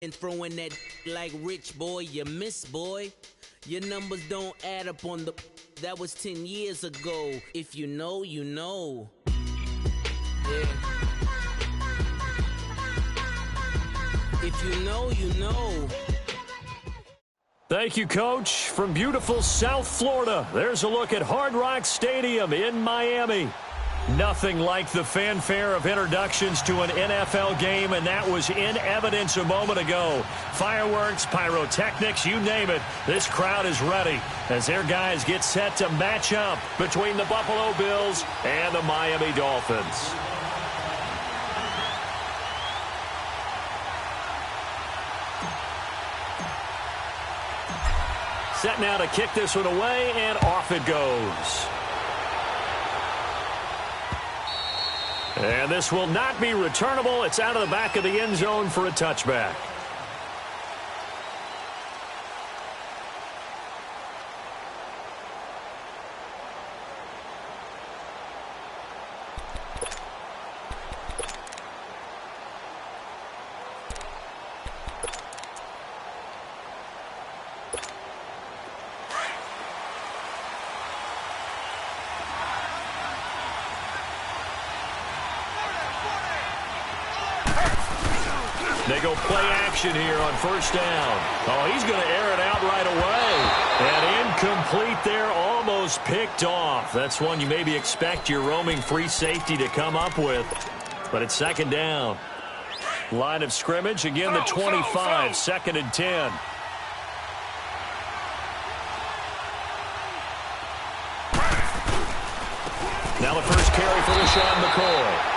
And throwing that like rich boy, you miss boy. Your numbers don't add up on the. That was 10 years ago. If you know, you know. Yeah. If you know, you know. Thank you, Coach. From beautiful South Florida, there's a look at Hard Rock Stadium in Miami. Nothing like the fanfare of introductions to an NFL game, and that was in evidence a moment ago. Fireworks, pyrotechnics, you name it. This crowd is ready as their guys get set to match up between the Buffalo Bills and the Miami Dolphins. Set now to kick this one away, and off it goes. And this will not be returnable. It's out of the back of the end zone for a touchback. They go play action here on first down. Oh, he's going to air it out right away. And incomplete there, almost picked off. That's one you maybe expect your roaming free safety to come up with. But it's second down. Line of scrimmage, again the 25, second and 10. Now the first carry for LaShawn McCoy.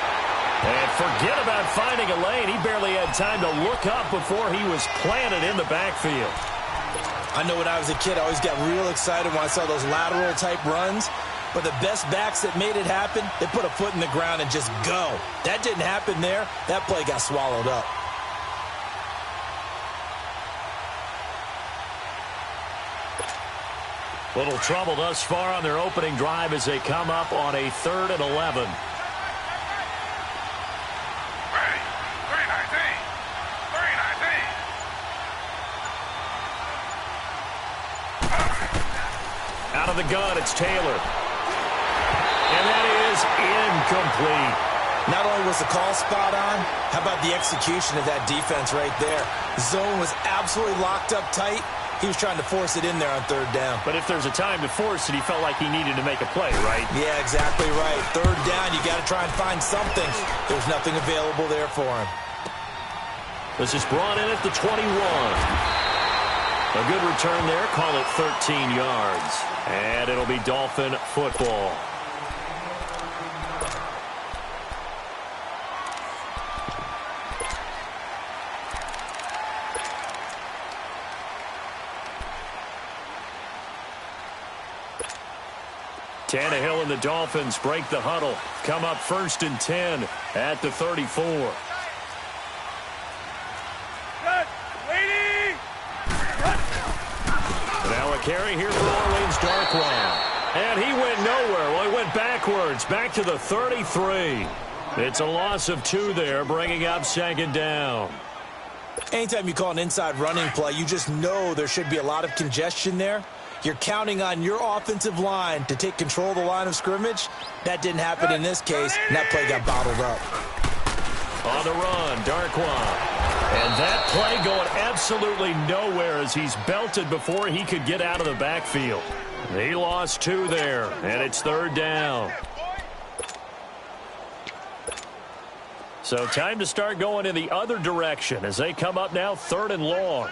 And forget about finding a lane. He barely had time to look up before he was planted in the backfield. I know when I was a kid, I always got real excited when I saw those lateral-type runs. But the best backs that made it happen, they put a foot in the ground and just go. That didn't happen there. That play got swallowed up. Little trouble thus far on their opening drive as they come up on a 3rd and 11. Out of the gun, it's Taylor. And that is incomplete. Not only was the call spot on, how about the execution of that defense right there? The zone was absolutely locked up tight. He was trying to force it in there on 3rd down. But if there's a time to force it, he felt like he needed to make a play, right? Yeah, exactly right. 3rd down, you got to try and find something. There's nothing available there for him. This is brought in at the 21. A good return there. Call it 13 yards. And it'll be Dolphin football. Tannehill and the Dolphins break the huddle. Come up 1st and 10 at the 34. Now a carry here for Orleans Darkwan. And he went nowhere. Well, he went backwards, back to the 33. It's a loss of 2 there, bringing up 2nd down. Anytime you call an inside running play, you just know there should be a lot of congestion there. You're counting on your offensive line to take control of the line of scrimmage. That didn't happen in this case, and that play got bottled up. On the run, Darkwan. And that play going absolutely nowhere as he's belted before he could get out of the backfield. He lost 2 there, and it's 3rd down. So time to start going in the other direction as they come up now 3rd and long.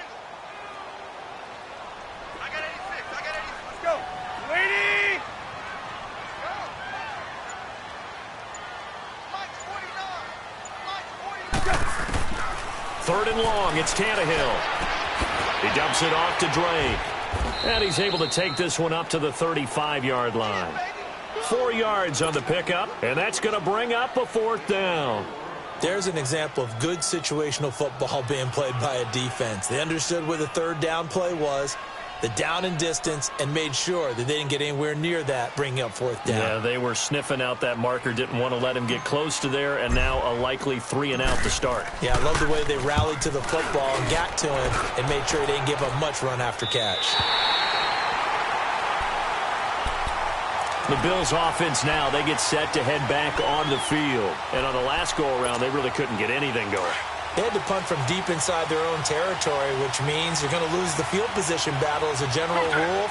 Third and long, it's Tannehill. He dumps it off to Drake. And he's able to take this one up to the 35-yard line. 4 yards on the pickup, and that's going to bring up a 4th down. There's an example of good situational football being played by a defense. They understood where the 3rd down play was. the down and distance and made sure that they didn't get anywhere near that, bringing up fourth down. Yeah, they were sniffing out that marker, didn't want to let him get close to there, and now a likely 3-and-out to start. Yeah, I love the way they rallied to the football and got to him and made sure they didn't give up much run after catch. The Bills offense now, they get set to head back on the field. And on the last go-around, they really couldn't get anything going. They had to punt from deep inside their own territory, which means you're going to lose the field position battle as a general rule.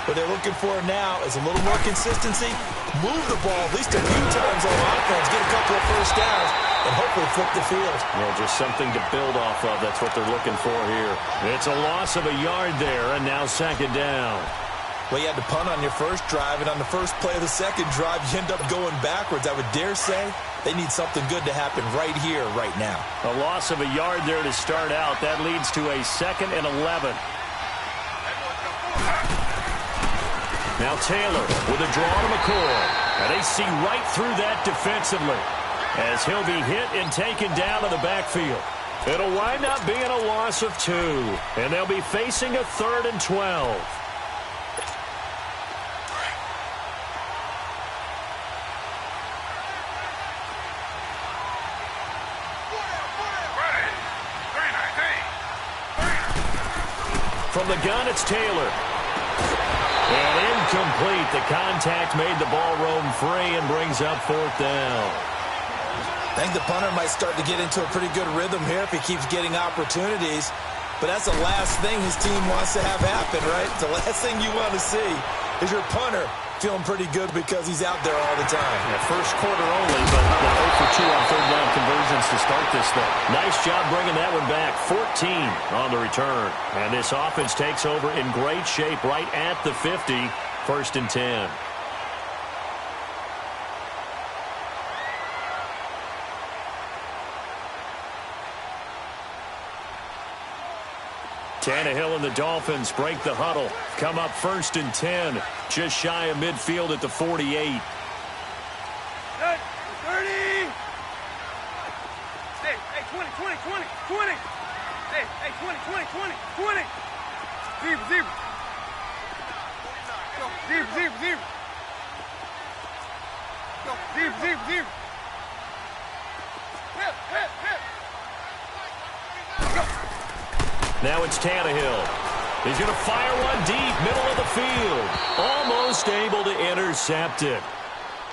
What they're looking for now is a little more consistency, move the ball at least a few times on offense, get a couple of first downs, and hopefully flip the field. Yeah, just something to build off of. That's what they're looking for here. It's a loss of a yard there, and now second down. Well, you had to punt on your first drive, and on the first play of the second drive, you end up going backwards. I would dare say they need something good to happen right here, right now. A loss of a yard there to start out. That leads to a 2nd and 11. Now Taylor with a draw to McCoy. And they see right through that defensively as he'll be hit and taken down to the backfield. It'll wind up being a loss of 2, and they'll be facing a 3rd and 12. From the gun, it's Taylor. And incomplete. The contact made the ball roam free and brings up 4th down. I think the punter might start to get into a pretty good rhythm here if he keeps getting opportunities. But that's the last thing his team wants to have happen, right? The last thing you want to see is your punter feeling pretty good because he's out there all the time. Yeah, first quarter only, but 0 for 2 on 3rd down conversions to start this thing. Nice job bringing that one back. 14 on the return. And this offense takes over in great shape right at the 50. 1st and 10. Tannehill and the Dolphins break the huddle. Come up 1st and 10. Just shy of midfield at the 48. 30. Hey, 20. Hey, 20. Zero. Zero. Hip. Now it's Tannehill. He's going to fire one deep, middle of the field. Almost able to intercept it.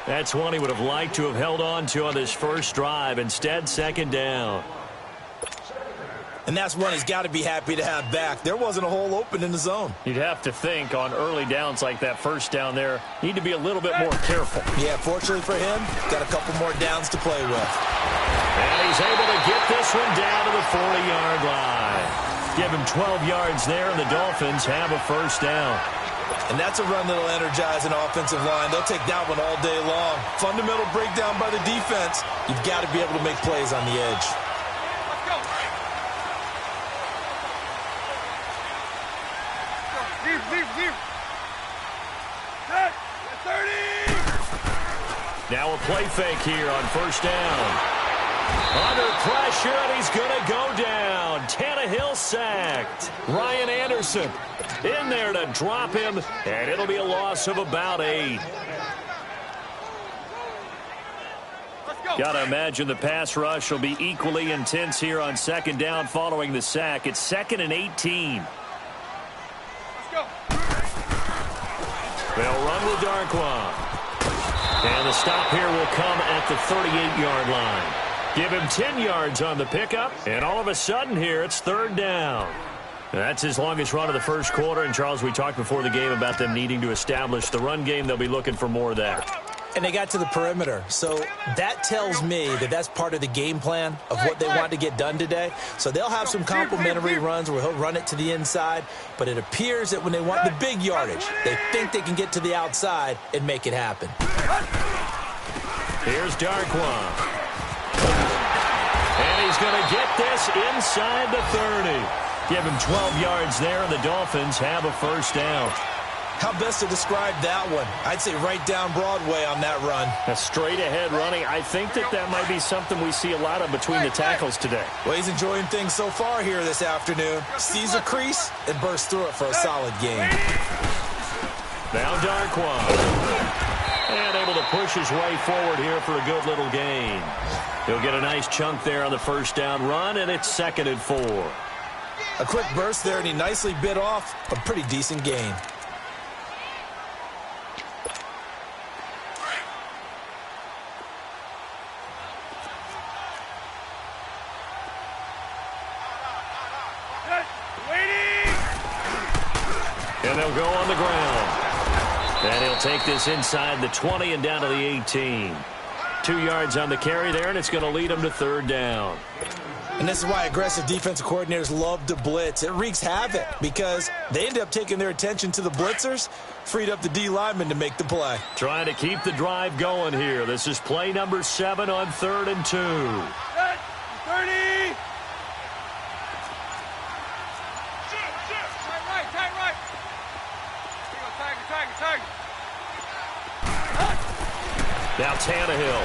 That's one he would have liked to have held on to on this first drive. Instead, 2nd down. And that's one he's got to be happy to have back. There wasn't a hole open in the zone. You'd have to think on early downs like that first down there, need to be a little bit more careful. Yeah, fortunately for him, got a couple more downs to play with. And he's able to get this one down to the 40-yard line. Give him 12 yards there, and the Dolphins have a first down. And that's a run that'll energize an offensive line. They'll take that one all day long. Fundamental breakdown by the defense. You've got to be able to make plays on the edge. Zero. 30. Now a play fake here on 1st down. Under pressure, and he's going to go down. Tannehill sacked. Ryan Anderson in there to drop him, and it'll be a loss of about 8. Got to imagine the pass rush will be equally intense here on 2nd down following the sack. It's 2nd and 18. They'll run with Darquan. And the stop here will come at the 38-yard line. Give him 10 yards on the pickup, and all of a sudden here it's 3rd down. That's his longest run of the first quarter, and Charles, we talked before the game about them needing to establish the run game. They'll be looking for more of that. And they got to the perimeter, so that tells me that that's part of the game plan of what they want to get done today. So they'll have some complementary runs where he'll run it to the inside, but it appears that when they want the big yardage, they think they can get to the outside and make it happen. Here's Darquan. And he's going to get this inside the 30. Give him 12 yards there, and the Dolphins have a first down. How best to describe that one? I'd say right down Broadway on that run. A straight-ahead running. I think that might be something we see a lot of between the tackles today. Well, he's enjoying things so far here this afternoon. Sees a crease and bursts through it for a solid gain. Now Darquan. And able to push his way forward here for a good little gain. He'll get a nice chunk there on the first down run, and it's 2nd and 4. A quick burst there, and he nicely bit off a pretty decent gain. And they'll go on the ground. And he'll take this inside the 20 and down to the 18. 2 yards on the carry there, and it's going to lead him to 3rd down. And this is why aggressive defensive coordinators love to blitz. It wreaks havoc because they end up taking their attention to the blitzers, freed up the D lineman to make the play. Trying to keep the drive going here. This is play number 7 on 3rd and 2. 30. Tight right. Tiger. Now Tannehill.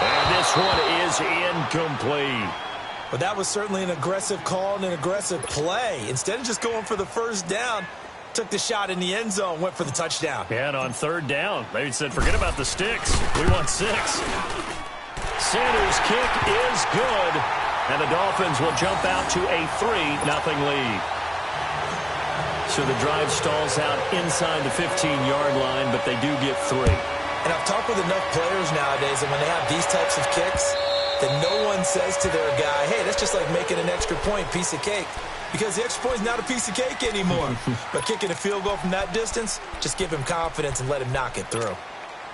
And this one is incomplete. But that was certainly an aggressive call and an aggressive play. Instead of just going for the first down, took the shot in the end zone, went for the touchdown. And on 3rd down, they said, forget about the sticks. We want 6. Sanders' kick is good. And the Dolphins will jump out to a 3-0 lead. So the drive stalls out inside the 15-yard line, but they do get 3. And I've talked with enough players nowadays that when they have these types of kicks, that no one says to their guy, hey, that's just like making an extra point, piece of cake. Because the extra point is not a piece of cake anymore. But kicking a field goal from that distance, just give him confidence and let him knock it through.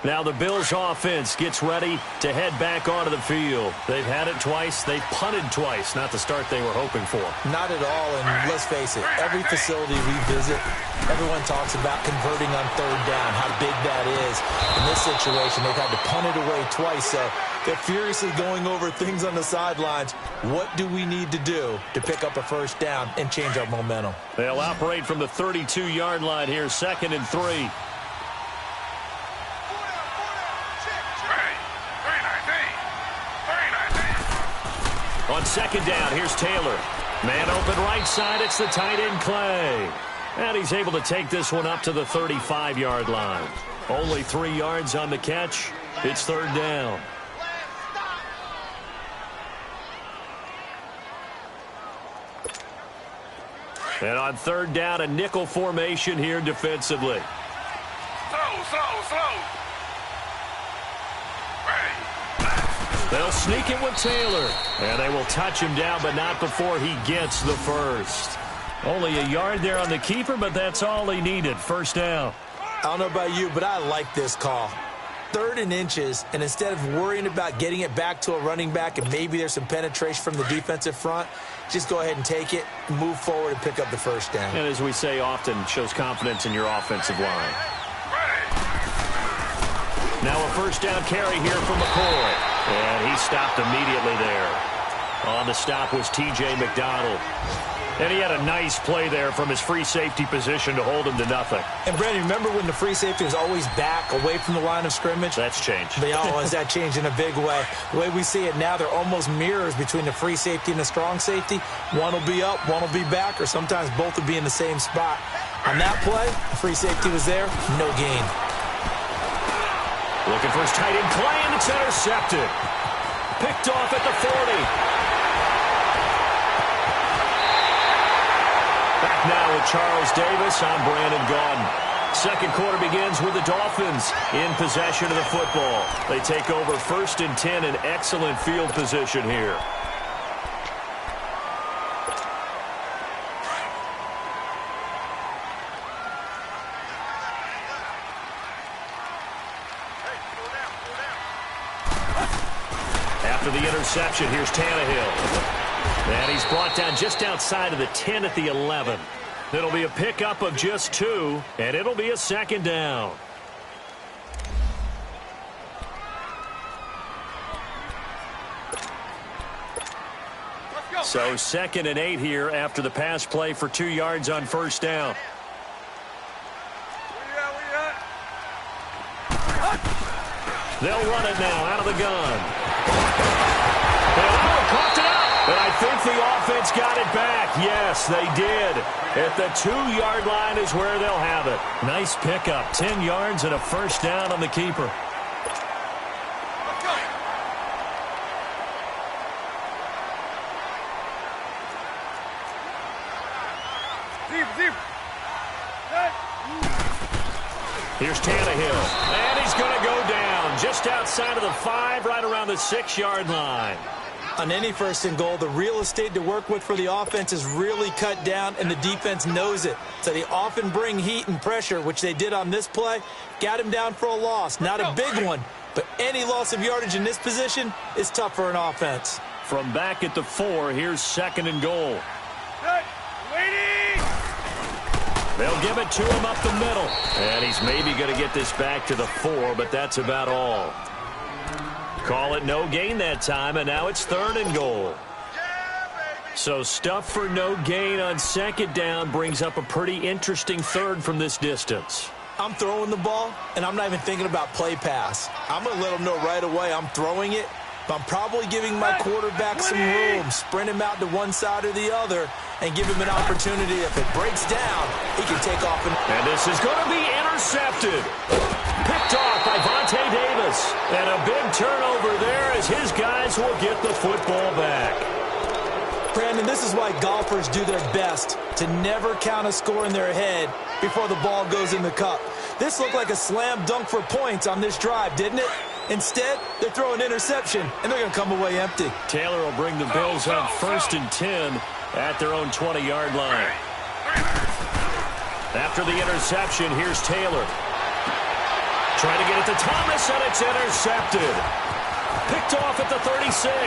Now the Bills offense gets ready to head back onto the field. They've had it twice. They've punted twice. Not the start they were hoping for. Not at all, and let's face it, every facility we visit, everyone talks about converting on 3rd down, how big that is. In this situation, they've had to punt it away twice, so they're furiously going over things on the sidelines. What do we need to do to pick up a first down and change our momentum? They'll operate from the 32-yard line here, 2nd and 3. On 2nd down, here's Taylor. Man open right side, it's the tight end Clay. And he's able to take this one up to the 35-yard line. Only 3 yards on the catch. It's 3rd down. And on 3rd down, a nickel formation here defensively. Slow. They'll sneak it with Taylor. And they will touch him down, but not before he gets the first. Only a yard there on the keeper, but that's all he needed. First down. I don't know about you, but I like this call. 3rd and inches, and instead of worrying about getting it back to a running back and maybe there's some penetration from the defensive front, just go ahead and take it, move forward, and pick up the first down. And as we say often, shows confidence in your offensive line. Now a first down carry here for McCoy. And he stopped immediately there. On the stop was T.J. McDonald. And he had a nice play there from his free safety position to hold him to nothing. And, Brandon, remember when the free safety was always back, away from the line of scrimmage? That's changed. They always that changed in a big way. The way we see it now, they're almost mirrors between the free safety and the strong safety. One will be up, one will be back, or sometimes both will be in the same spot. On that play, the free safety was there, no gain. Looking for his tight end, Clay, and it's intercepted. Picked off at the 40. Back now with Charles Davis. I'm Brandon Gaudin. Second quarter begins with the Dolphins in possession of the football. They take over 1st and 10 in excellent field position here. After the interception, here's Tannehill. And he's brought down just outside of the 10 at the 11. It'll be a pickup of just 2, and it'll be a 2nd down. So 2nd and 8 here after the pass play for 2 yards on first down. They'll run it now out of the gun. And coughed it up. And I think the offense got it back. Yes, they did. At the 2-yard line is where they'll have it. Nice pickup. 10 yards and a first down on the keeper. Here's Tannehill, and he's going to go down just outside of the 5, right around the 6-yard line. On any first and goal, the real estate to work with for the offense is really cut down, and the defense knows it. So they often bring heat and pressure, which they did on this play. Got him down for a loss. Not a big one, but any loss of yardage in this position is tough for an offense. From back at the 4, here's 2nd and goal. They'll give it to him up the middle. And he's maybe going to get this back to the 4, but that's about all. Call it no gain that time, and now it's 3rd and goal. So stuff for no gain on 2nd down brings up a pretty interesting 3rd from this distance. I'm throwing the ball, and I'm not even thinking about play pass. I'm going to let them know right away I'm throwing it, but I'm probably giving my quarterback some room, sprint him out to one side or the other, and give him an opportunity. If it breaks down, he can take off. And this is going to be intercepted. Picked off by Vontae Davis. And a big turnover there as his guys will get the football back. Brandon, this is why golfers do their best to never count a score in their head before the ball goes in the cup. This looked like a slam dunk for points on this drive, didn't it? Instead, they throw an interception, and they're going to come away empty. Taylor will bring the Bills on 1st and 10 at their own 20-yard line. After the interception, here's Taylor. Trying to get it to Thomas, and it's intercepted. Picked off at the 36.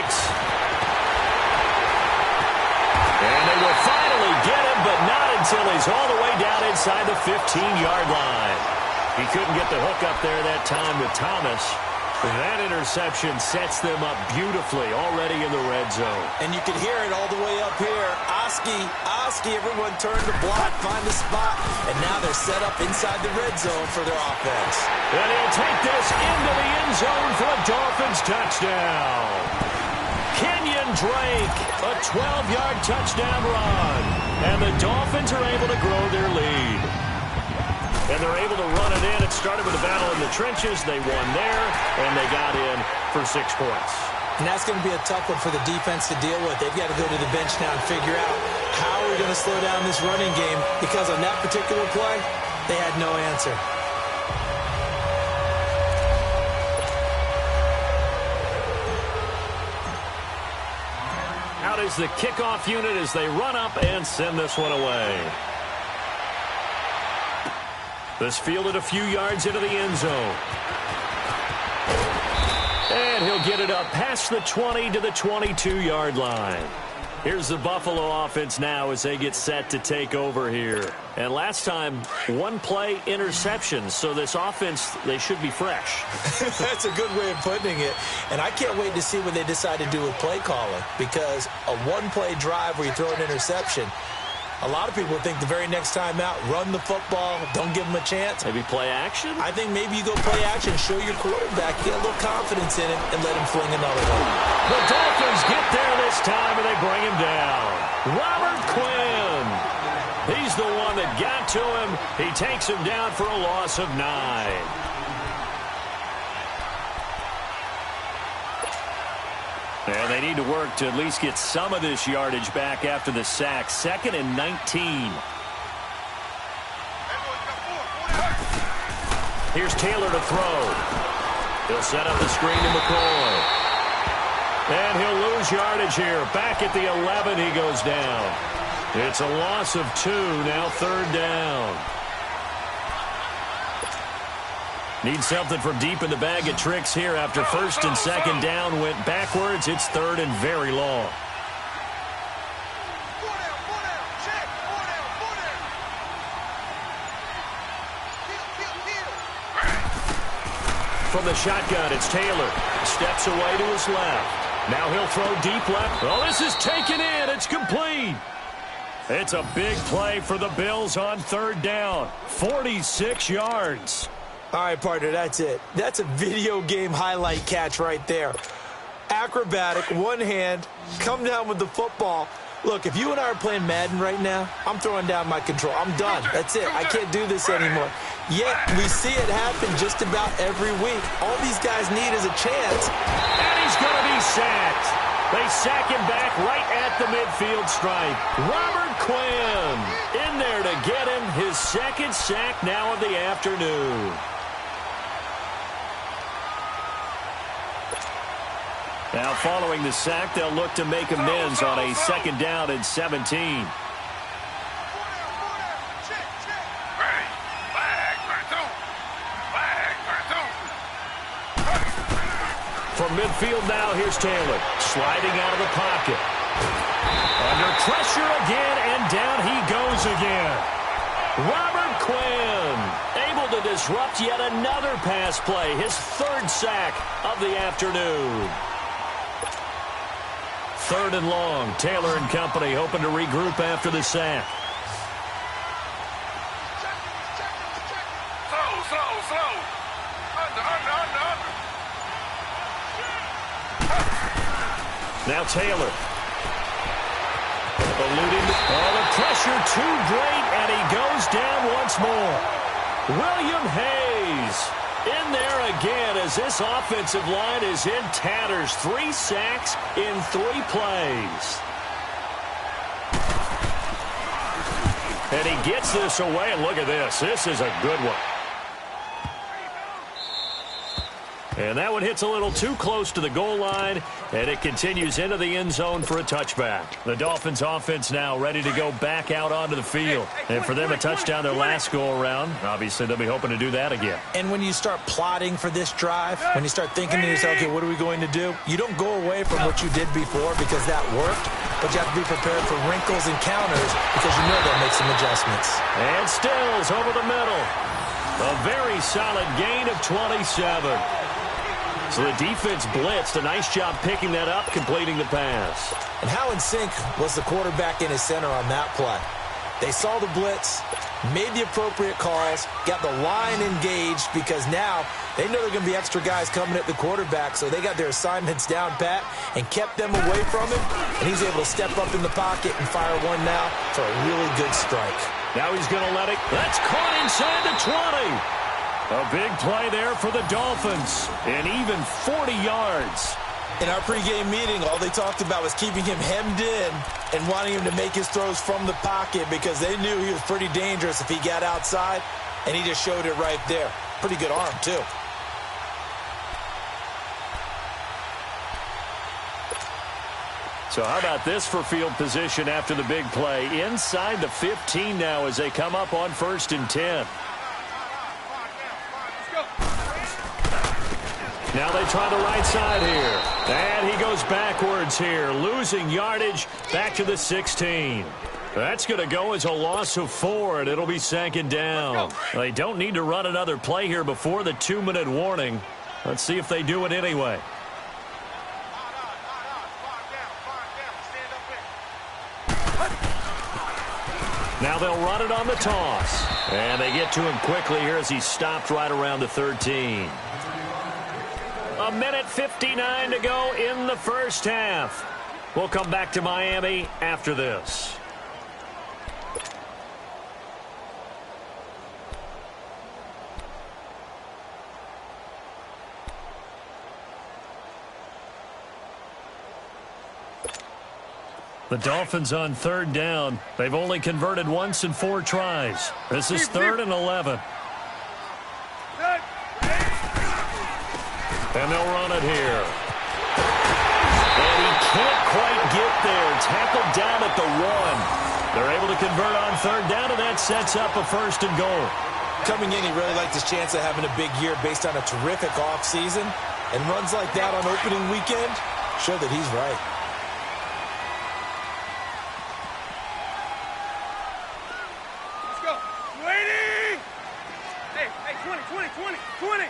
And they will finally get him, but not until he's all the way down inside the 15-yard line. He couldn't get the hook up there that time with Thomas. That interception sets them up beautifully already in the red zone. And you can hear it all the way up here. Oski, everyone turned to block, find a spot, and now they're set up inside the red zone for their offense. And he'll take this into the end zone for a Dolphins touchdown. Kenyon Drake, a 12-yard touchdown run. And the Dolphins are able to grow their lead. And they're able to run it in. It started with a battle in the trenches. They won there, and they got in for 6 points. And that's going to be a tough one for the defense to deal with. They've got to go to the bench now and figure out how are we going to slow down this running game, because on that particular play, they had no answer. Out is the kickoff unit as they run up and send this one away. This fielded a few yards into the end zone. And he'll get it up past the 20 to the 22-yard line. Here's the Buffalo offense now as they get set to take over here. And last time, 1-play interception. So this offense, they should be fresh. That's a good way of putting it. And I can't wait to see what they decide to do with play calling, because a 1-play drive where you throw an interception, a lot of people think the very next time out, run the football, don't give them a chance. Maybe play action? I think maybe you go play action, show your quarterback, get a little confidence in him, and let him fling another one. The Dolphins get there this time, and they bring him down. Robert Quinn. He's the one that got to him. He takes him down for a loss of 9. And they need to work to at least get some of this yardage back after the sack. 2nd and 19. Here's Taylor to throw. He'll set up the screen to McCoy. And he'll lose yardage here. Back at the 11, he goes down. It's a loss of 2, now 3rd down. Need something from deep in the bag of tricks here after 1st and 2nd down went backwards. It's 3rd and very long. From the shotgun, it's Taylor. Steps away to his left. Now he'll throw deep left. Oh, this is taken in. It's complete. It's a big play for the Bills on 3rd down. 46 yards. All right, partner, that's it. That's a video game highlight catch right there. Acrobatic, one hand, come down with the football. Look, if you and I are playing Madden right now, I'm throwing down my control. I'm done. That's it. I can't do this anymore. Yet, we see it happen just about every week. All these guys need is a chance. And he's going to be sacked. They sack him back right at the midfield stripe. Robert Quinn in there to get him his second sack now of the afternoon. Now following the sack, they'll look to make amends on a second down and 17. From midfield now, here's Taylor. Sliding out of the pocket. Under pressure again, and down he goes again. Robert Quinn able to disrupt yet another pass play. His third sack of the afternoon. Third and long. Taylor and company hoping to regroup after the sack. Slow. Under. Now Taylor. Eluding the pressure too great, and he goes down once more. William Hayes in there again as this offensive line is in tatters. 3 sacks in 3 plays. And he gets this away, and look at this. This is a good one. And that one hits a little too close to the goal line, and it continues into the end zone for a touchback. The Dolphins offense now ready to go back out onto the field. And for them, a touchdown their last go-around. Obviously, they'll be hoping to do that again. And when you start plotting for this drive, when you start thinking to yourself, okay, what are we going to do? You don't go away from what you did before because that worked, but you have to be prepared for wrinkles and counters because you know they'll make some adjustments. And Stills over the middle. A very solid gain of 27. So the defense blitzed. A nice job picking that up, completing the pass. And how in sync was the quarterback in his center on that play? They saw the blitz, made the appropriate calls, got the line engaged because now they know there are going to be extra guys coming at the quarterback, so they got their assignments down pat and kept them away from him, and he's able to step up in the pocket and fire one now for a really good strike. Now he's going to let it. That's caught inside the 20. A big play there for the Dolphins, and even 40 yards. In our pregame meeting, all they talked about was keeping him hemmed in and wanting him to make his throws from the pocket because they knew he was pretty dangerous if he got outside, and he just showed it right there. Pretty good arm, too. So how about this for field position after the big play? Inside the 15 now as they come up on 1st and 10. Now they try the right side here. And he goes backwards here, losing yardage back to the 16. That's going to go as a loss of 4, and it'll be 2nd down. They don't need to run another play here before the 2-minute warning. Let's see if they do it anyway. Now they'll run it on the toss. And they get to him quickly here as he stopped right around the 13. A minute 59 to go in the first half. We'll come back to Miami after this. The Dolphins on 3rd down. They've only converted once in 4 tries. This is 3rd and 11. And they'll run it here. And he can't quite get there. Tackled down at the 1. They're able to convert on 3rd down, and that sets up a 1st and goal. Coming in, he really liked his chance of having a big year based on a terrific offseason. And runs like that on opening weekend show that he's right. Let's go. 20. Hey, 20.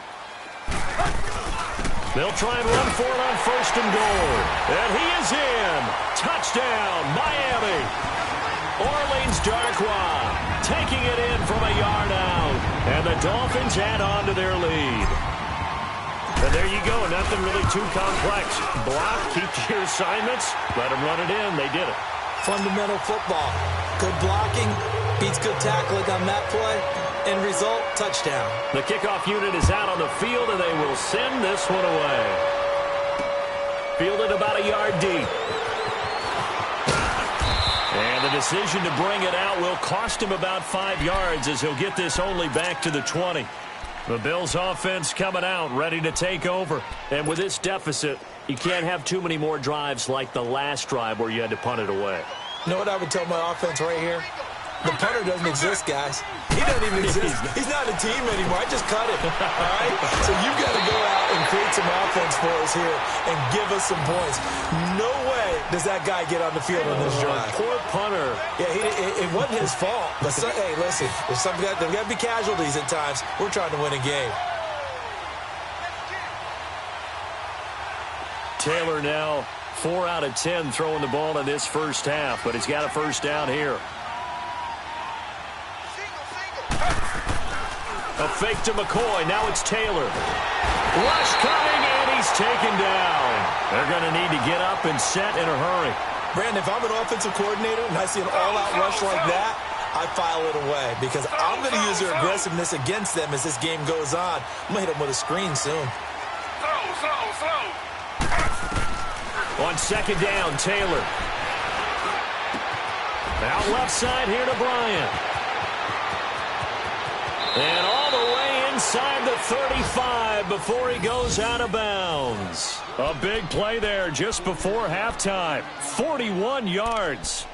They'll try and run for it on 1st and goal. And he is in. Touchdown, Miami. Orleans Darkwa taking it in from a yard out. And the Dolphins add on to their lead. And there you go. Nothing really too complex. Block, keep your assignments, let them run it in. They did it. Fundamental football. Good blocking beats good tackling on that play. End result, touchdown. The kickoff unit is out on the field, and they will send this one away. Fielded about a yard deep. And the decision to bring it out will cost him about 5 yards as he'll get this only back to the 20. The Bills offense coming out, ready to take over. And with this deficit, you can't have too many more drives like the last drive where you had to punt it away. You know what I would tell my offense right here? The punter doesn't exist, guys. He doesn't even exist. He's not a team anymore. I just cut it. All right? So you've got to go out and create some offense for us here and give us some points. No way does that guy get on the field on this drive. Poor punter. Yeah, it wasn't his fault. But, hey, listen, there's got to be casualties at times. We're trying to win a game. Taylor now 4 out of 10 throwing the ball in this first half, but he's got a first down here. A fake to McCoy. Now it's Taylor. Rush coming, and he's taken down. They're going to need to get up and set in a hurry. Brandon, if I'm an offensive coordinator and I see an all-out rush like that, I file it away because I'm going to use their aggressiveness against them as this game goes on. I'm going to hit them with a screen soon. Slow. On second down, Taylor. Out left side here to Bryant. And all the way inside the 35 before he goes out of bounds. A big play there just before halftime. 41 yards.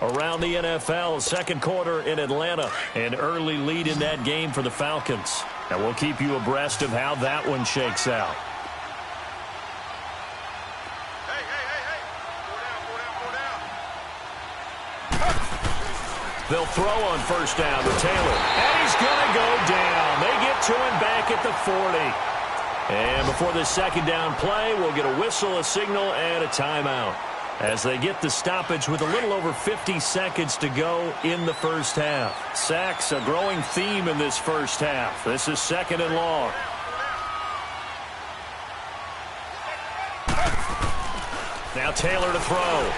Around the NFL, second quarter in Atlanta. An early lead in that game for the Falcons. And we'll keep you abreast of how that one shakes out. They'll throw on first down to Taylor. And he's going to go down. They get to him back at the 40. And before the second down play, we'll get a whistle, a signal, and a timeout. As they get the stoppage with a little over 50 seconds to go in the first half. Sacks, a growing theme in this first half. This is second and long. Now Taylor to throw.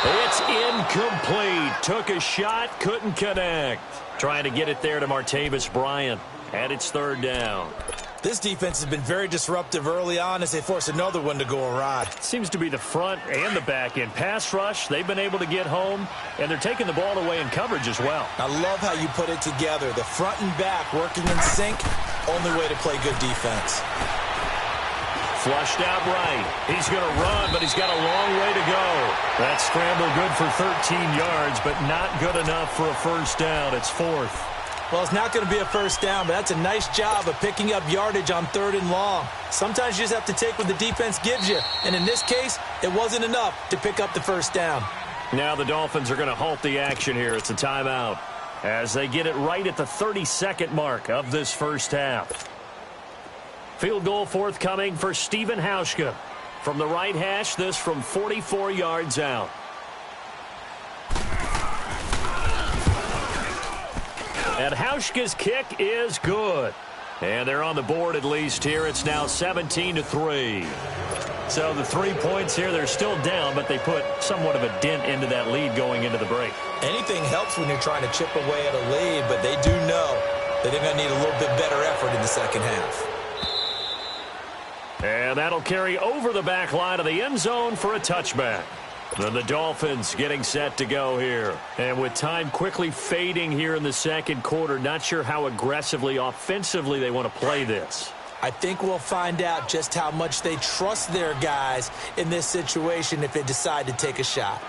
It's incomplete. Took a shot, couldn't connect. Trying to get it there to Martavis Bryant. And it's third down. This defense has been very disruptive early on as they force another one to go awry. Seems to be the front and the back end. Pass rush, they've been able to get home, and they're taking the ball away in coverage as well. I love how you put it together. The front and back working in sync, only way to play good defense. Flushed out right. He's going to run, but he's got a long way to go. That scramble good for 13 yards, but not good enough for a first down. It's fourth. Well, it's not going to be a first down, but that's a nice job of picking up yardage on third and long. Sometimes you just have to take what the defense gives you, and in this case, it wasn't enough to pick up the first down. Now the Dolphins are going to halt the action here. It's a timeout as they get it right at the 32nd mark of this first half. Field goal forthcoming for Stephen Hauschka. From the right hash, this from 44 yards out. And Hauschka's kick is good. And they're on the board at least here. It's now 17-3. So the 3 points here, they're still down, but they put somewhat of a dent into that lead going into the break. Anything helps when you're trying to chip away at a lead, but they do know that they're going to need a little bit better effort in the second half. And that'll carry over the back line of the end zone for a touchback. Then the Dolphins getting set to go here. And with time quickly fading here in the second quarter, not sure how aggressively, offensively they want to play this. I think we'll find out just how much they trust their guys in this situation if they decide to take a shot.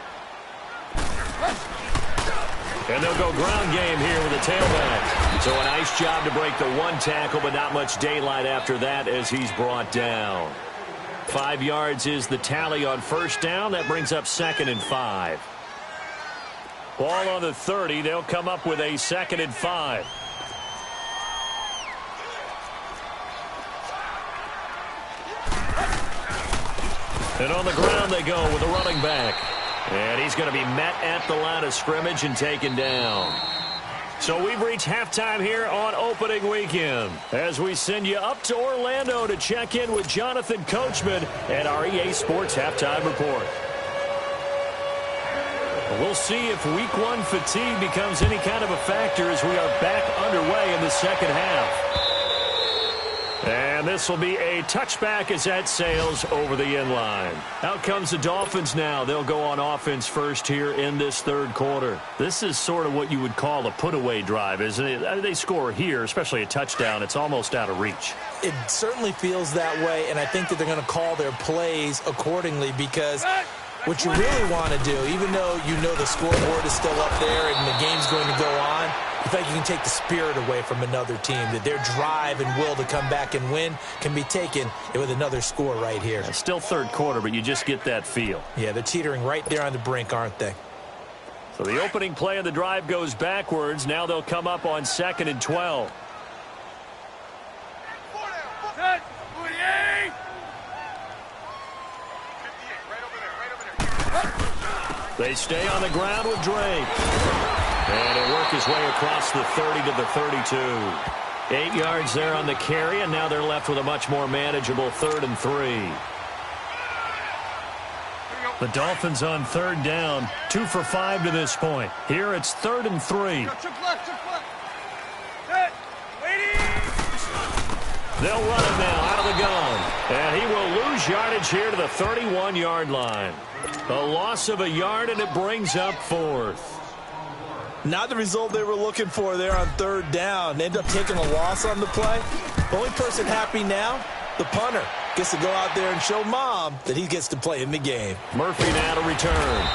And they'll go ground game here with a tailback. So a nice job to break the one tackle, but not much daylight after that as he's brought down. 5 yards is the tally on first down. That brings up 2nd and 5. Ball on the 30. They'll come up with a 2nd and 5. And on the ground they go with a running back. And he's going to be met at the line of scrimmage and taken down. So we've reached halftime here on opening weekend as we send you up to Orlando to check in with Jonathan Coachman and our EA Sports Halftime Report. We'll see if Week 1 fatigue becomes any kind of a factor as we are back underway in the second half. And this will be a touchback as that sails over the end line. Out comes the Dolphins now. They'll go on offense first here in this third quarter. This is sort of what you would call a put-away drive, isn't it? They score here, especially a touchdown. It's almost out of reach. It certainly feels that way, and I think that they're going to call their plays accordingly because what you really want to do, even though you know the scoreboard is still up there and the game's going to go on, I think you can take the spirit away from another team, that their drive and will to come back and win can be taken with another score right here. It's still third quarter, but you just get that feel. Yeah, they're teetering right there on the brink, aren't they? So the opening play of the drive goes backwards. Now they'll come up on 2nd and 12. They stay on the ground with Drake. And he'll work his way across the 30 to the 32. 8 yards there on the carry, and now they're left with a much more manageable 3rd and 3. The Dolphins on 3rd down, 2 for 5 to this point. Here it's 3rd and 3. They'll run it now out of the gun. And he will lose yardage here to the 31-yard line. A loss of a yard, and it brings up 4th. Not the result they were looking for there on 3rd down. They end up taking a loss on the play. The only person happy now, the punter, gets to go out there and show Mom that he gets to play in the game. Murphy now to return.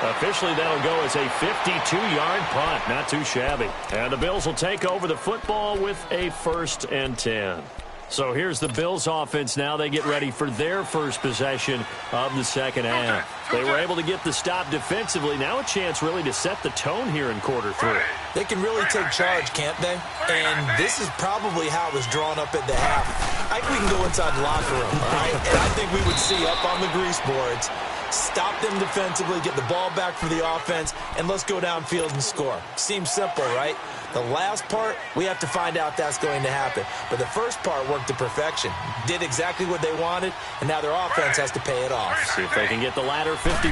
Officially, that'll go as a 52-yard punt. Not too shabby. And the Bills will take over the football with a 1st and 10. So here's the Bills offense now. They get ready for their first possession of the second half. They were able to get the stop defensively. Now a chance really to set the tone here in quarter 3. They can really take charge, can't they? And this is probably how it was drawn up at the half. I think we can go inside the locker room, all right? And I think we would see up on the grease boards, stop them defensively, get the ball back for the offense, and let's go downfield and score. Seems simple, right? The last part, we have to find out that's going to happen. But the first part worked to perfection. Did exactly what they wanted, and now their offense has to pay it off. See if they can get the latter 50%.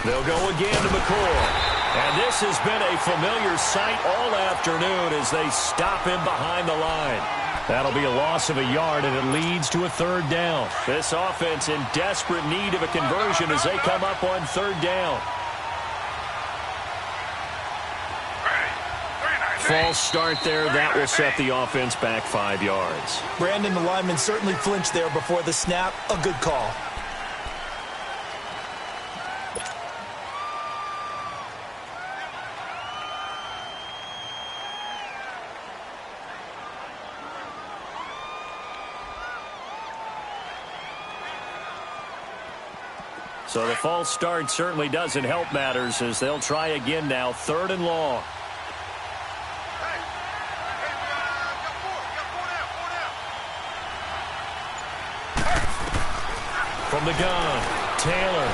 They'll go again to McCoy. And this has been a familiar sight all afternoon as they stop him behind the line. That'll be a loss of a yard, and it leads to a 3rd down. This offense in desperate need of a conversion as they come up on 3rd down. False start there. That will set the offense back 5 yards. Brandon, the lineman, certainly flinched there before the snap. A good call. So the false start certainly doesn't help matters as they'll try again now. 3rd and long. From the gun, Taylor.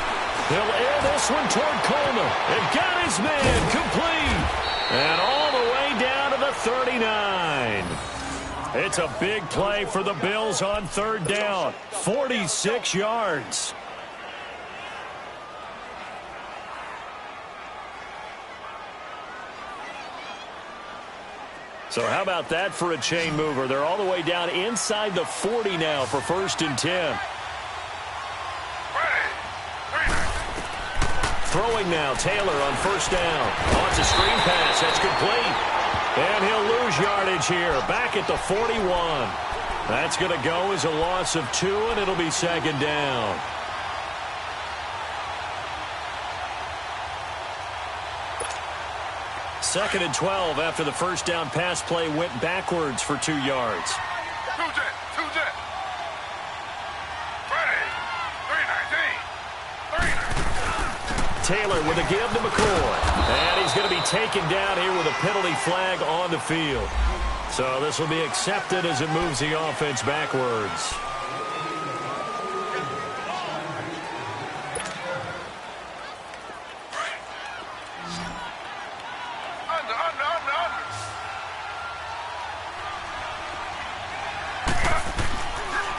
They'll air this one toward Coleman. And got his man complete. And all the way down to the 39. It's a big play for the Bills on 3rd down. 46 yards. So how about that for a chain mover? They're all the way down inside the 40 now for 1st and 10. Throwing now, Taylor on 1st down. Wants a screen pass. That's complete. And he'll lose yardage here. Back at the 41. That's going to go as a loss of 2, and it'll be 2nd down. Second and 12 after the 1st down pass play went backwards for 2 yards. Two jet. Taylor with a give to McCoy. And he's going to be taken down here with a penalty flag on the field. So this will be accepted as it moves the offense backwards.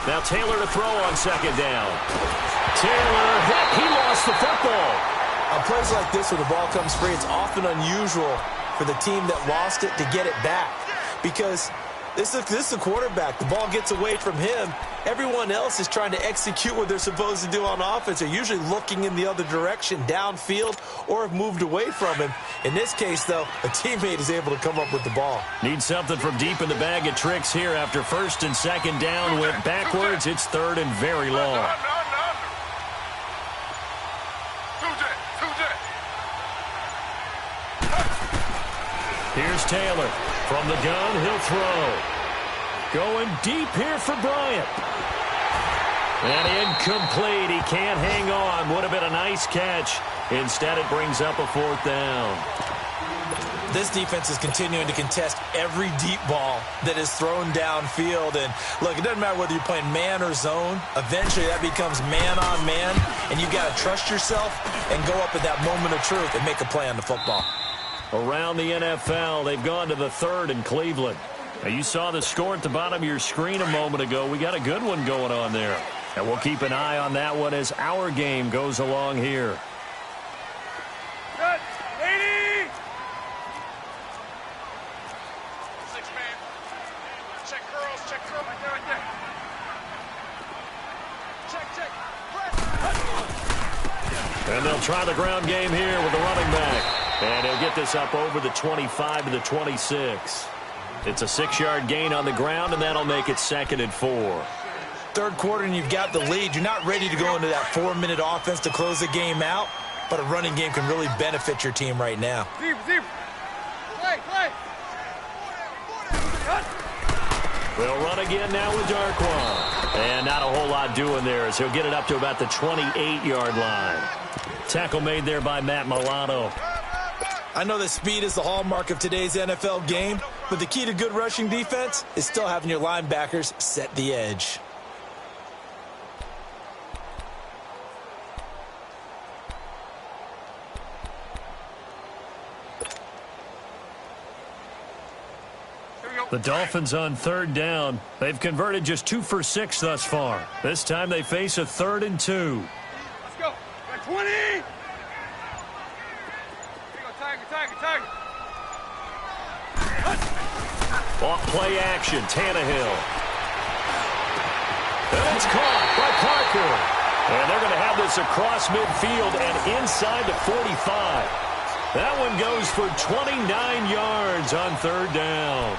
Now Taylor to throw on second down. Taylor hit. He lost the football. On plays like this where the ball comes free, it's often unusual for the team that lost it to get it back. Because this is the quarterback. The ball gets away from him. Everyone else is trying to execute what they're supposed to do on offense. They're usually looking in the other direction, downfield, or have moved away from him. In this case, though, a teammate is able to come up with the ball. Need something from deep in the bag of tricks here after first and second down. Went backwards. It's third and very long. Here's Taylor. From the gun, he'll throw. Going deep here for Bryant. And incomplete. He can't hang on. Would have been a nice catch. Instead, it brings up a fourth down. This defense is continuing to contest every deep ball that is thrown downfield. And, look, it doesn't matter whether you're playing man or zone. Eventually, that becomes man on man. And you got to trust yourself and go up at that moment of truth and make a play on the football. Around the NFL, they've gone to the third in Cleveland. Now, you saw the score at the bottom of your screen a moment ago. We got a good one going on there. And we'll keep an eye on that one as our game goes along here. Good. 80. 6-man. Check curls. Check curl right there, right there. Check. And they'll try the ground game here with the running back. And he'll get this up over the 25 to the 26. It's a 6-yard gain on the ground, and that'll make it 2nd and 4. Third quarter, and you've got the lead. You're not ready to go into that 4-minute offense to close the game out, but a running game can really benefit your team right now. Zebra. Play. They'll run again now with Darkwan. And not a whole lot doing there as he'll get it up to about the 28-yard line. Tackle made there by Matt Milano. I know that speed is the hallmark of today's NFL game, but the key to good rushing defense is still having your linebackers set the edge. The Dolphins on third down. They've converted just 2 for 6 thus far. This time they face a 3rd and 2. Let's go. Got 20. Here you go, Tiger. Off play action, Tannehill. And it's caught by Parker. And they're going to have this across midfield and inside the 45. That one goes for 29 yards on third down.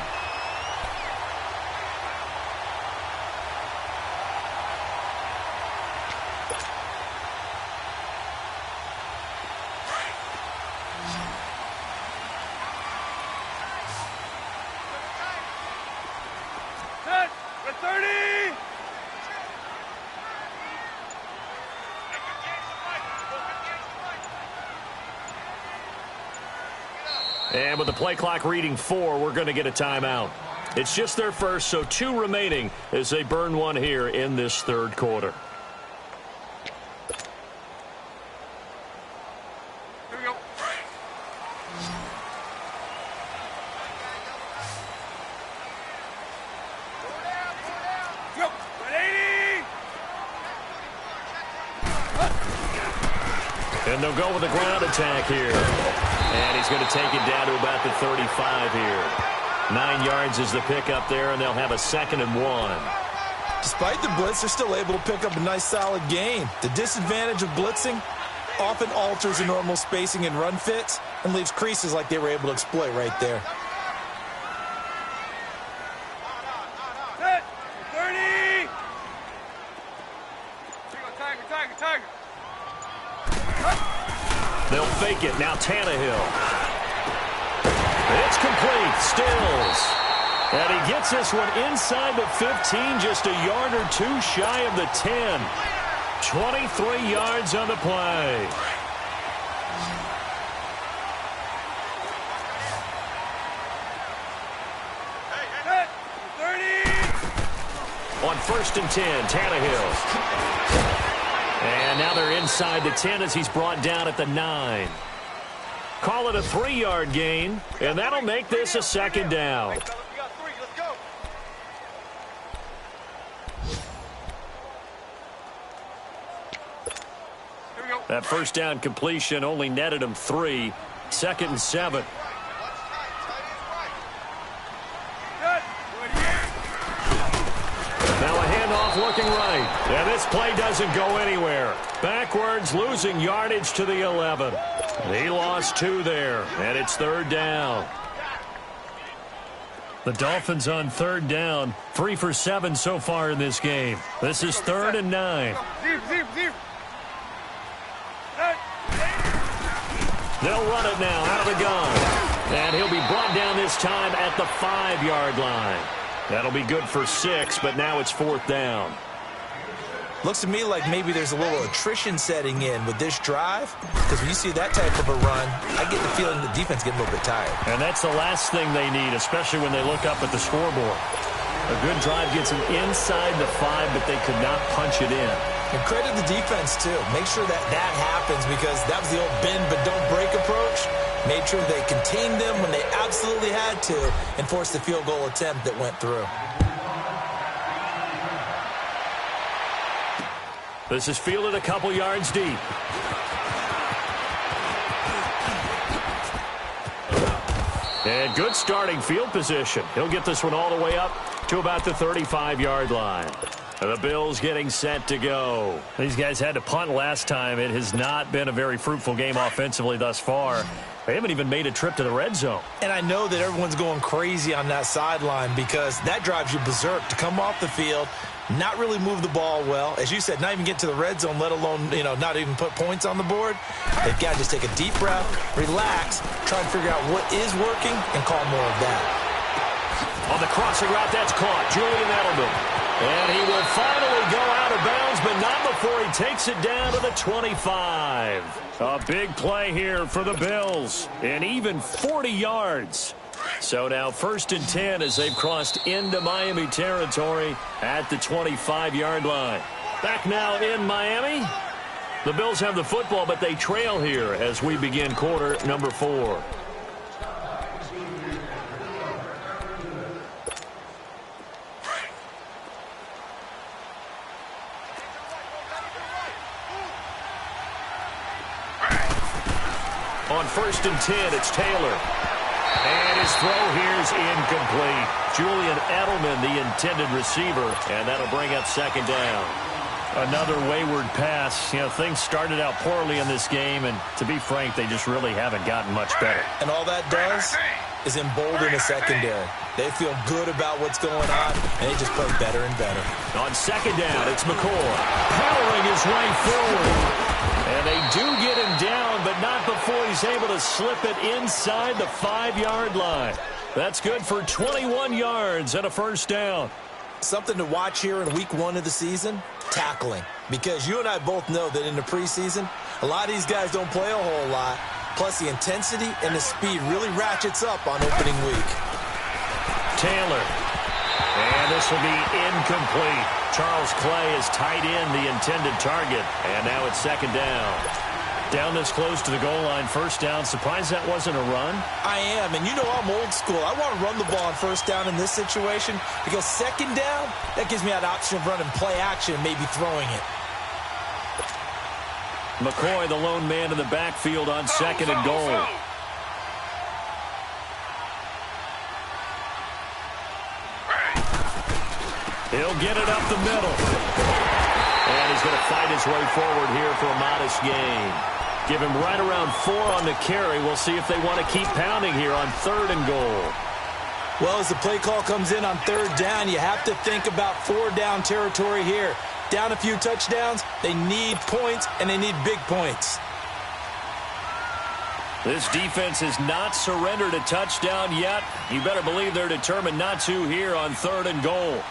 And with the play clock reading 4, we're going to get a timeout. It's just their first, so 2 remaining as they burn one here in this third quarter. Here we go. Go. Got 80. And they'll go with a ground attack here. And he's going to take it down to about the 35 here. 9 yards is the pickup there, and they'll have a 2nd and 1. Despite the blitz, they're still able to pick up a nice solid gain. The disadvantage of blitzing often alters the normal spacing and run fits and leaves creases like they were able to exploit right there. Set. 30. Here you go, Tiger. They'll fake it. Now Tannehill. It's complete. Stills. And he gets this one inside the 15, just a yard or 2 shy of the 10. 23 yards on the play. Set. 30. On 1st and 10, Tannehill. And now they're inside the 10 as he's brought down at the 9. Call it a 3-yard gain, and that'll make this a 2nd down. That first down completion only netted him 3. 2nd and 7. Now a handoff looking right. And this play doesn't go anywhere. Backwards, losing yardage to the 11. He lost 2 there, and it's 3rd down. The Dolphins on 3rd down, 3 for 7 so far in this game. This is 3rd and 9. They'll run it now out of the gun. And he'll be brought down this time at the 5-yard line. That'll be good for 6, but now it's 4th down. Looks to me like maybe there's a little attrition setting in with this drive, because when you see that type of a run, I get the feeling the defense getting a little bit tired. And that's the last thing they need, especially when they look up at the scoreboard. A good drive gets them inside the 5, but they could not punch it in. And credit the defense, too. Make sure that happens, because that was the old bend but don't break approach. Made sure they contained them when they absolutely had to and forced the field goal attempt that went through. This is fielded a couple yards deep. And good starting field position. He'll get this one all the way up to about the 35-yard line. The Bills getting set to go. These guys had to punt last time. It has not been a very fruitful game offensively thus far. They haven't even made a trip to the red zone. And I know that everyone's going crazy on that sideline because that drives you berserk to come off the field, not really move the ball well. As you said, not even get to the red zone, let alone, not even put points on the board. They've got to just take a deep breath, relax, try and figure out what is working, and call more of that. On the crossing route, that's caught. Julian Edelman. And he will finally go out of bounds, but not before he takes it down to the 25. A big play here for the Bills. And even 40 yards. So now 1st and 10 as they've crossed into Miami territory at the 25-yard line. Back now in Miami. The Bills have the football, but they trail here as we begin quarter number 4. On 1st and 10, it's Taylor. And his throw here's incomplete. Julian Edelman, the intended receiver, and that'll bring up 2nd down. Another wayward pass. Things started out poorly in this game, and to be frank, they just really haven't gotten much better. And all that does is embolden the secondary. They feel good about what's going on, and they just play better and better. On 2nd down, it's McCoy. Powering his way forward. And they do get him down, but not before he's able to slip it inside the 5-yard line. That's good for 21 yards and a 1st down. Something to watch here in week 1 of the season, tackling. Because you and I both know that in the preseason, a lot of these guys don't play a whole lot. Plus the intensity and the speed really ratchets up on opening week. Taylor. And this will be incomplete. Charles Clay is tight in the intended target. And now it's 2nd down. Down this close to the goal line, 1st down. Surprised that wasn't a run? I am, and I'm old school. I want to run the ball on 1st down in this situation because 2nd down, that gives me that option of running play action and maybe throwing it. McCoy, the lone man in the backfield on 2nd and goal. He'll get it up the middle. And he's going to fight his way forward here for a modest gain. Give him right around 4 on the carry. We'll see if they want to keep pounding here on 3rd and goal. Well, as the play call comes in on 3rd down, you have to think about 4-down territory here. Down a few touchdowns, they need points, and they need big points. This defense has not surrendered a touchdown yet. You better believe they're determined not to here on 3rd and goal.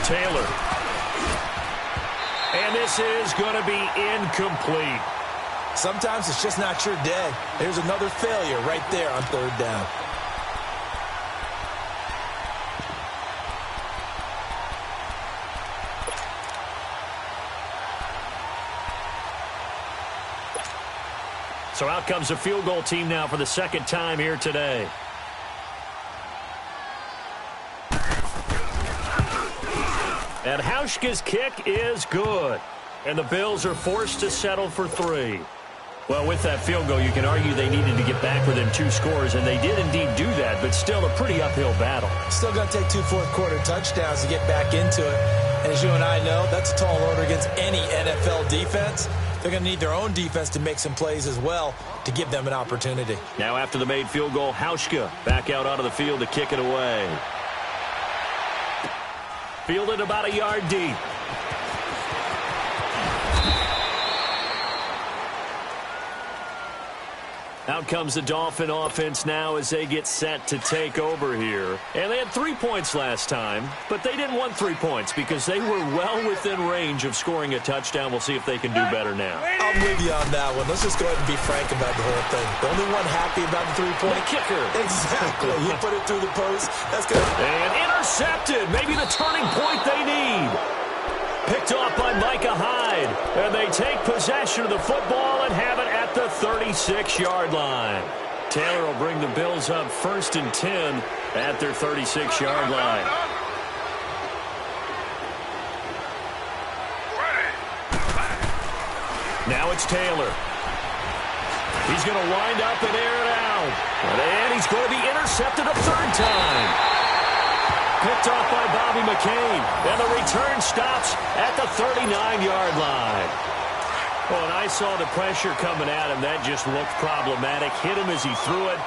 Taylor. And this is going to be incomplete. Sometimes it's just not your day. There's another failure right there on 3rd down. So out comes the field goal team now for the 2nd time here today. And Hauschka's kick is good. And the Bills are forced to settle for 3. Well, with that field goal, you can argue they needed to get back within 2 scores, and they did indeed do that, but still a pretty uphill battle. Still going to take 2 fourth-quarter touchdowns to get back into it. And as you and I know, that's a tall order against any NFL defense. They're going to need their own defense to make some plays as well to give them an opportunity. Now after the made field goal, Hauschka back out onto the field to kick it away. Fielded about a yard deep. Out comes the Dolphin offense now as they get set to take over here. And they had 3 points last time, but they didn't want 3 points because they were well within range of scoring a touchdown. We'll see if they can do better now. I'm with you on that one. Let's just go ahead and be frank about the whole thing. The only one happy about the 3-point kicker. Exactly. You put it through the post. That's good. And intercepted. Maybe the turning point they need. Picked off by Micah Hyde. And they take possession of the football and have it at the 36-yard line. Taylor will bring the Bills up 1st and 10 at their 36-yard line. Now it's Taylor. He's going to wind up and air it out. And he's going to be intercepted a 3rd time. Picked off by Bobby McCain. And the return stops at the 39-yard line. Well, and I saw the pressure coming at him. That just looked problematic. Hit him as he threw it,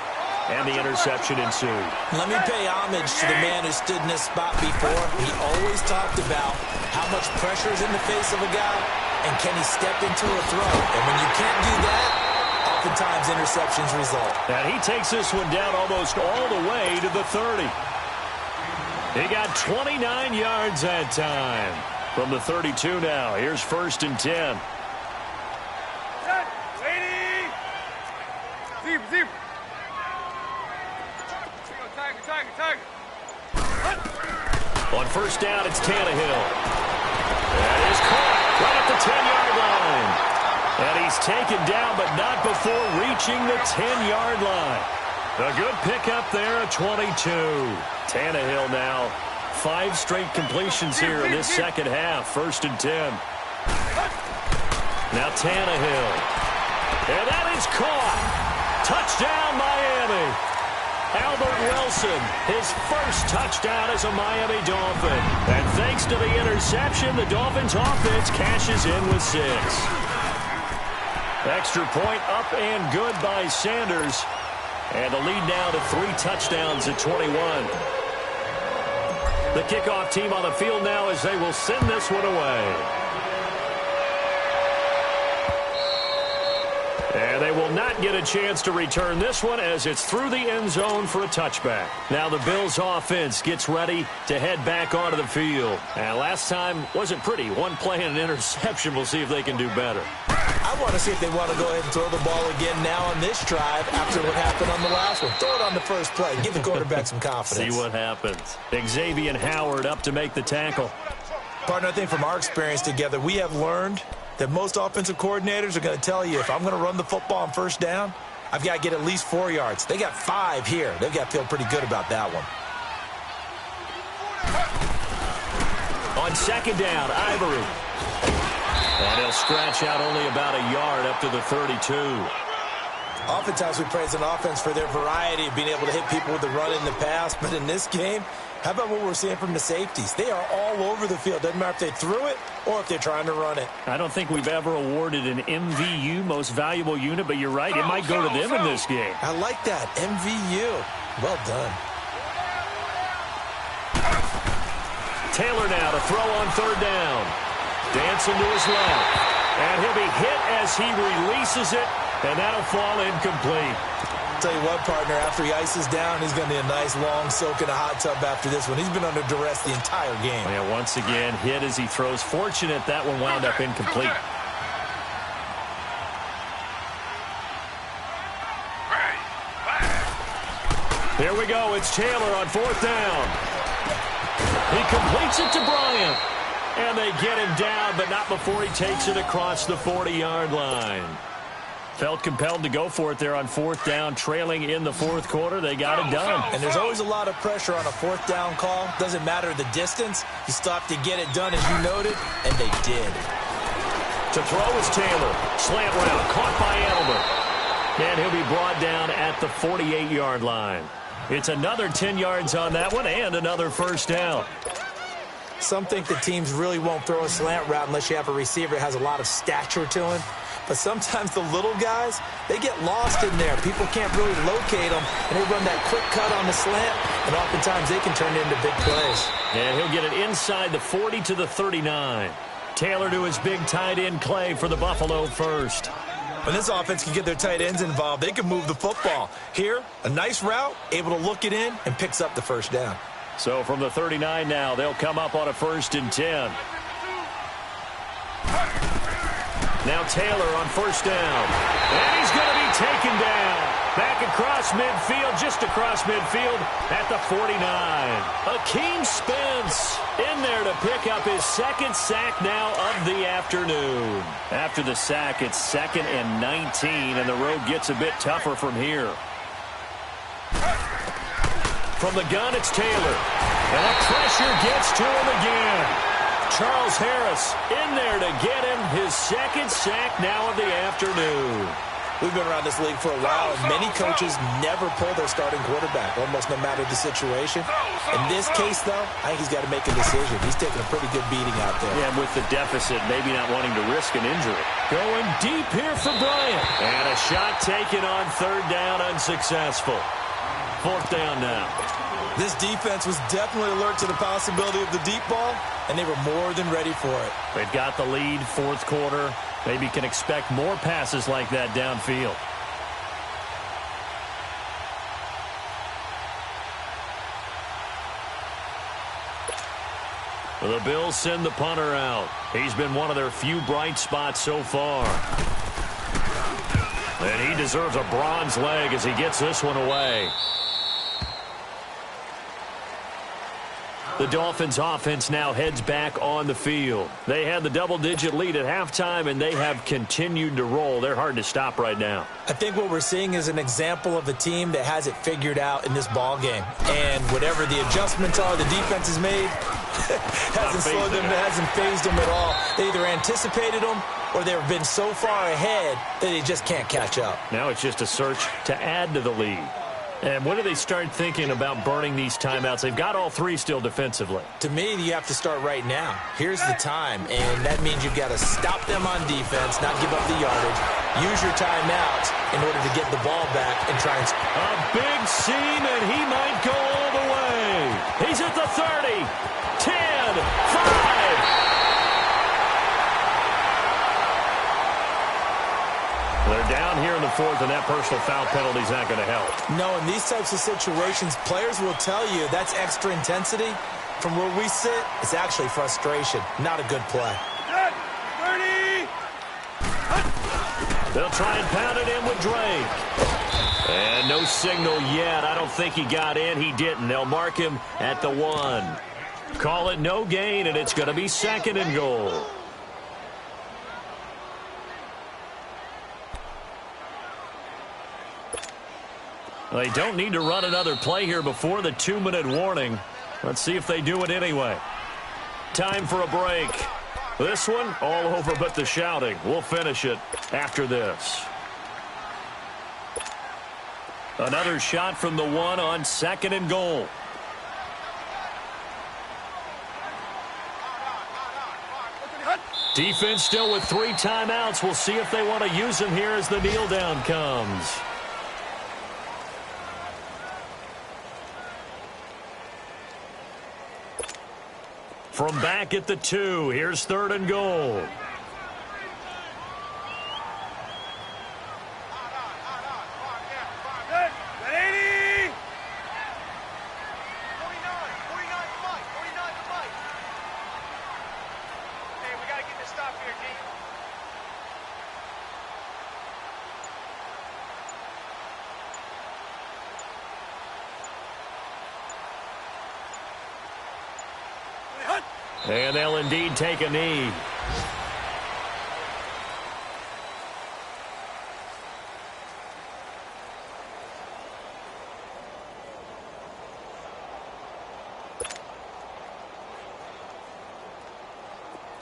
and the interception ensued. Let me pay homage to the man who stood in this spot before. He always talked about how much pressure is in the face of a guy, and can he step into a throw. And when you can't do that, oftentimes interceptions result. And he takes this one down almost all the way to the 30. He got 29 yards that time. From the 32 now, here's 1st and 10. On 1st down, it's Tannehill. That is caught right at the 10-yard line. And he's taken down, but not before reaching the 10-yard line. A good pickup there at 22. Tannehill now 5 straight completions here in this second half. 1st and 10. Now Tannehill. And that is caught. Touchdown, Miami. Albert Wilson, his first touchdown as a Miami Dolphin. And thanks to the interception, the Dolphins offense cashes in with 6. Extra point up and good by Sanders. And the lead now to 3 touchdowns at 21. The kickoff team on the field now as they will send this one away. And they will not get a chance to return this one as it's through the end zone for a touchback. Now the Bills offense gets ready to head back onto the field. And last time wasn't pretty. 1 play and an interception. We'll see if they can do better. I want to see if they want to go ahead and throw the ball again now on this drive after what happened on the last one. Throw it on the first play. Give the quarterback some confidence. See what happens. Xavier Howard up to make the tackle. Partner, I think from our experience together, we have learned that most offensive coordinators are going to tell you, if I'm going to run the football on 1st down, I've got to get at least 4 yards. They got 5 here. They've got to feel pretty good about that one. On 2nd down, Ivory. And he'll scratch out only about a yard up to the 32. Oftentimes we praise an offense for their variety of being able to hit people with the run in the pass. But in this game, how about what we're seeing from the safeties? They are all over the field. Doesn't matter if they threw it or if they're trying to run it. I don't think we've ever awarded an MVU, most valuable unit, but you're right. It might go to them in this game. I like that. MVU. Well done. Taylor now to throw on 3rd down. Dancing to his left. And he'll be hit as he releases it, and that'll fall incomplete. Tell you what, partner, after he ices down, he's going to need a nice long soak in a hot tub after this one. He's been under duress the entire game. Yeah, once again, hit as he throws. Fortunate that one wound up incomplete. Here we go. It's Taylor on 4th down. He completes it to Bryant. And they get him down, but not before he takes it across the 40-yard line. Felt compelled to go for it there on fourth down, trailing in the fourth quarter. They got it done. And there's always a lot of pressure on a fourth down call. Doesn't matter the distance. You still have to get it done, as you noted, and they did. To throw is Taylor. Slant route, caught by Edelman. And he'll be brought down at the 48-yard line. It's another 10 yards on that one and another first down. Some think the teams really won't throw a slant route unless you have a receiver that has a lot of stature to him. But sometimes the little guys, they get lost in there. People can't really locate them, and they run that quick cut on the slant, and oftentimes they can turn it into big plays. And he'll get it inside the 40 to the 39. Taylor to his big tight end Clay for the Buffalo first. When this offense can get their tight ends involved, they can move the football. Here, a nice route, able to look it in, and picks up the first down. So from the 39 now, they'll come up on a 1st and 10. Now Taylor on first down. And he's going to be taken down. Back across midfield, just across midfield at the 49. Akeem Spence in there to pick up his second sack now of the afternoon. After the sack, it's 2nd and 19, and the road gets a bit tougher from here. From the gun, it's Taylor. And that pressure gets to him again. Charles Harris in there to get him his second sack now of the afternoon. We've been around this league for a while, and many coaches never pull their starting quarterback, almost no matter the situation. In this case, though, I think he's got to make a decision. He's taking a pretty good beating out there. Yeah, with the deficit, maybe not wanting to risk an injury. Going deep here for Bryant. And a shot taken on 3rd down, unsuccessful. 4th down now. This defense was definitely alert to the possibility of the deep ball, and they were more than ready for it. They've got the lead, 4th quarter. Maybe can expect more passes like that downfield. The Bills send the punter out. He's been one of their few bright spots so far. And he deserves a bronze leg as he gets this one away. The Dolphins offense now heads back on the field. They had the double-digit lead at halftime, and they have continued to roll. They're hard to stop right now. I think what we're seeing is an example of a team that has it figured out in this ball game. And whatever the adjustments are the defense has made, hasn't slowed them, hasn't phased them at all. They either anticipated them or they've been so far ahead that they just can't catch up. Now it's just a search to add to the lead. And when do they start thinking about burning these timeouts? They've got all 3 still defensively. To me, you have to start right now. Here's the time, and that means you've got to stop them on defense, not give up the yardage. Use your timeouts in order to get the ball back and try and... A big seam, and he might go all the way. He's at the 30, 10, 5. They're down here in the 4th, and that personal foul penalty is not going to help. No, in these types of situations, players will tell you that's extra intensity. From where we sit, it's actually frustration, not a good play. 30. They'll try and pound it in with Drake. And no signal yet. I don't think he got in. He didn't. They'll mark him at the 1. Call it no gain, and it's going to be 2nd and goal. They don't need to run another play here before the 2-minute warning. Let's see if they do it anyway. Time for a break. This one all over but the shouting. We'll finish it after this. Another shot from the 1 on 2nd and goal. Defense still with 3 timeouts. We'll see if they want to use them here as the kneel down comes. From back at the 2, here's 3rd and goal. And they'll indeed take a knee.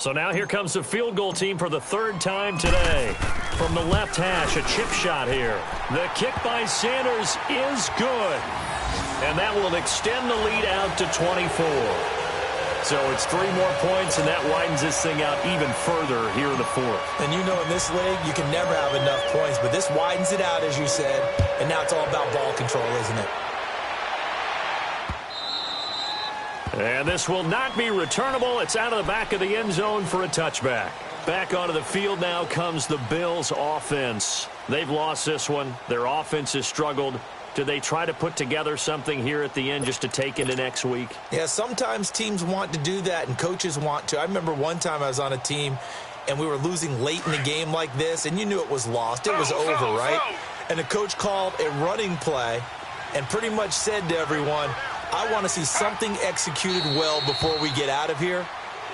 So now here comes the field goal team for the third time today. From the left hash, a chip shot here. The kick by Sanders is good. And that will extend the lead out to 24. So it's 3 more points, and that widens this thing out even further here in the fourth. And you know in this league, you can never have enough points, but this widens it out, as you said, and now it's all about ball control, isn't it? And this will not be returnable. It's out of the back of the end zone for a touchback. Back onto the field now comes the Bills' offense. They've lost this one. Their offense has struggled. Do they try to put together something here at the end just to take into next week? Yeah, sometimes teams want to do that and coaches want to. I remember one time I was on a team and we were losing late in the game like this, and you knew it was lost. It was over, right? And the coach called a running play and pretty much said to everyone, I want to see something executed well before we get out of here.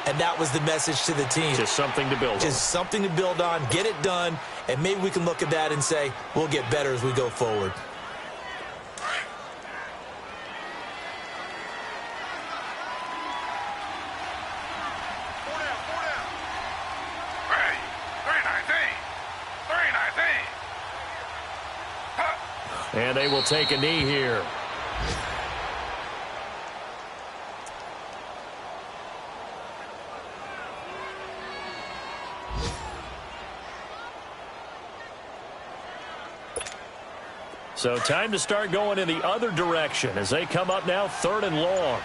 And that was the message to the team. Just something to build on. Just something to build on, get it done, and maybe we can look at that and say, we'll get better as we go forward. And they will take a knee here. So time to start going in the other direction as they come up now 3rd and long.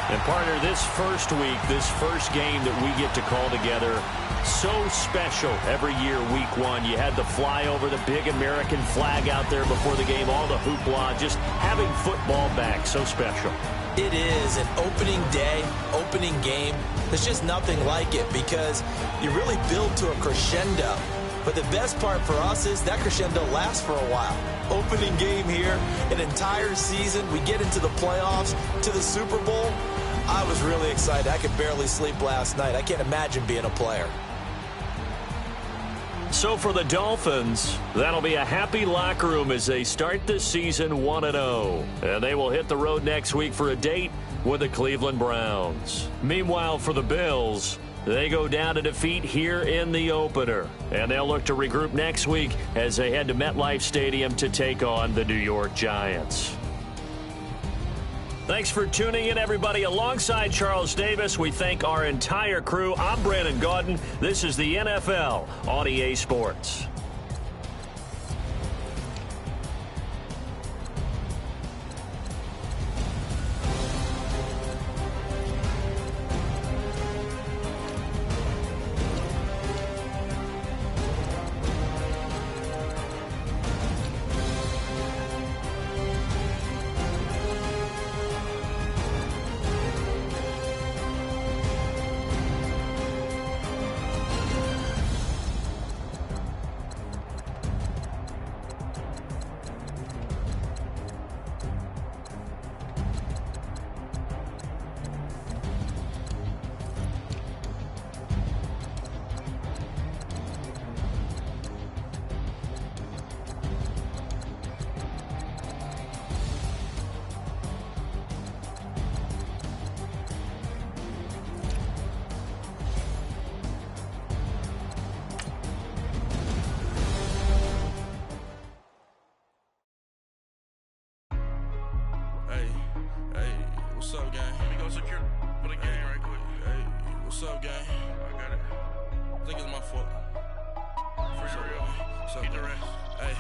And partner, this first week, this first game that we get to call together, so special every year, week 1. You had the flyover, the big American flag out there before the game, all the hoopla, just having football back, so special. It is an opening day, opening game. There's just nothing like it because you really build to a crescendo. But the best part for us is that crescendo lasts for a while. Opening game here, an entire season. We get into the playoffs, to the Super Bowl. I was really excited. I could barely sleep last night. I can't imagine being a player. So for the Dolphins, that'll be a happy locker room as they start this season 1-0. And they will hit the road next week for a date with the Cleveland Browns. Meanwhile, for the Bills, they go down to defeat here in the opener. And they'll look to regroup next week as they head to MetLife Stadium to take on the New York Giants. Thanks for tuning in, everybody. Alongside Charles Davis, we thank our entire crew. I'm Brandon Gaudin. This is the NFL on EA Sports. What's up, gang? Let me go secure for the game right quick. Hey, what's up, gang? I got it. I think it's my fault. For real. What's up, gang? Hey,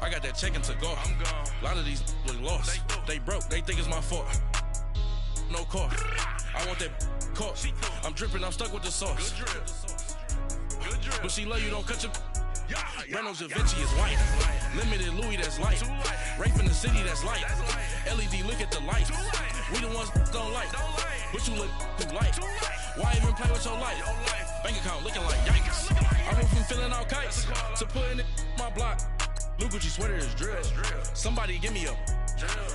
I got that check-in to go. I'm gone. A lot of these look lost. They broke. They think it's my fault. No car. I want that caught. I'm dripping. I'm stuck with the sauce. Good drip. But she love you. Don't cut your... Reynolds Da Vinci is white. Limited Louis, that's light. Rape in the city, that's light. LED, look at the light. We the ones don't like. But you look too light. Why even play with your life? Bank account looking like yikes. I went from filling out kites to putting it in my block. Blue Gucci sweater is drill. Somebody give me a.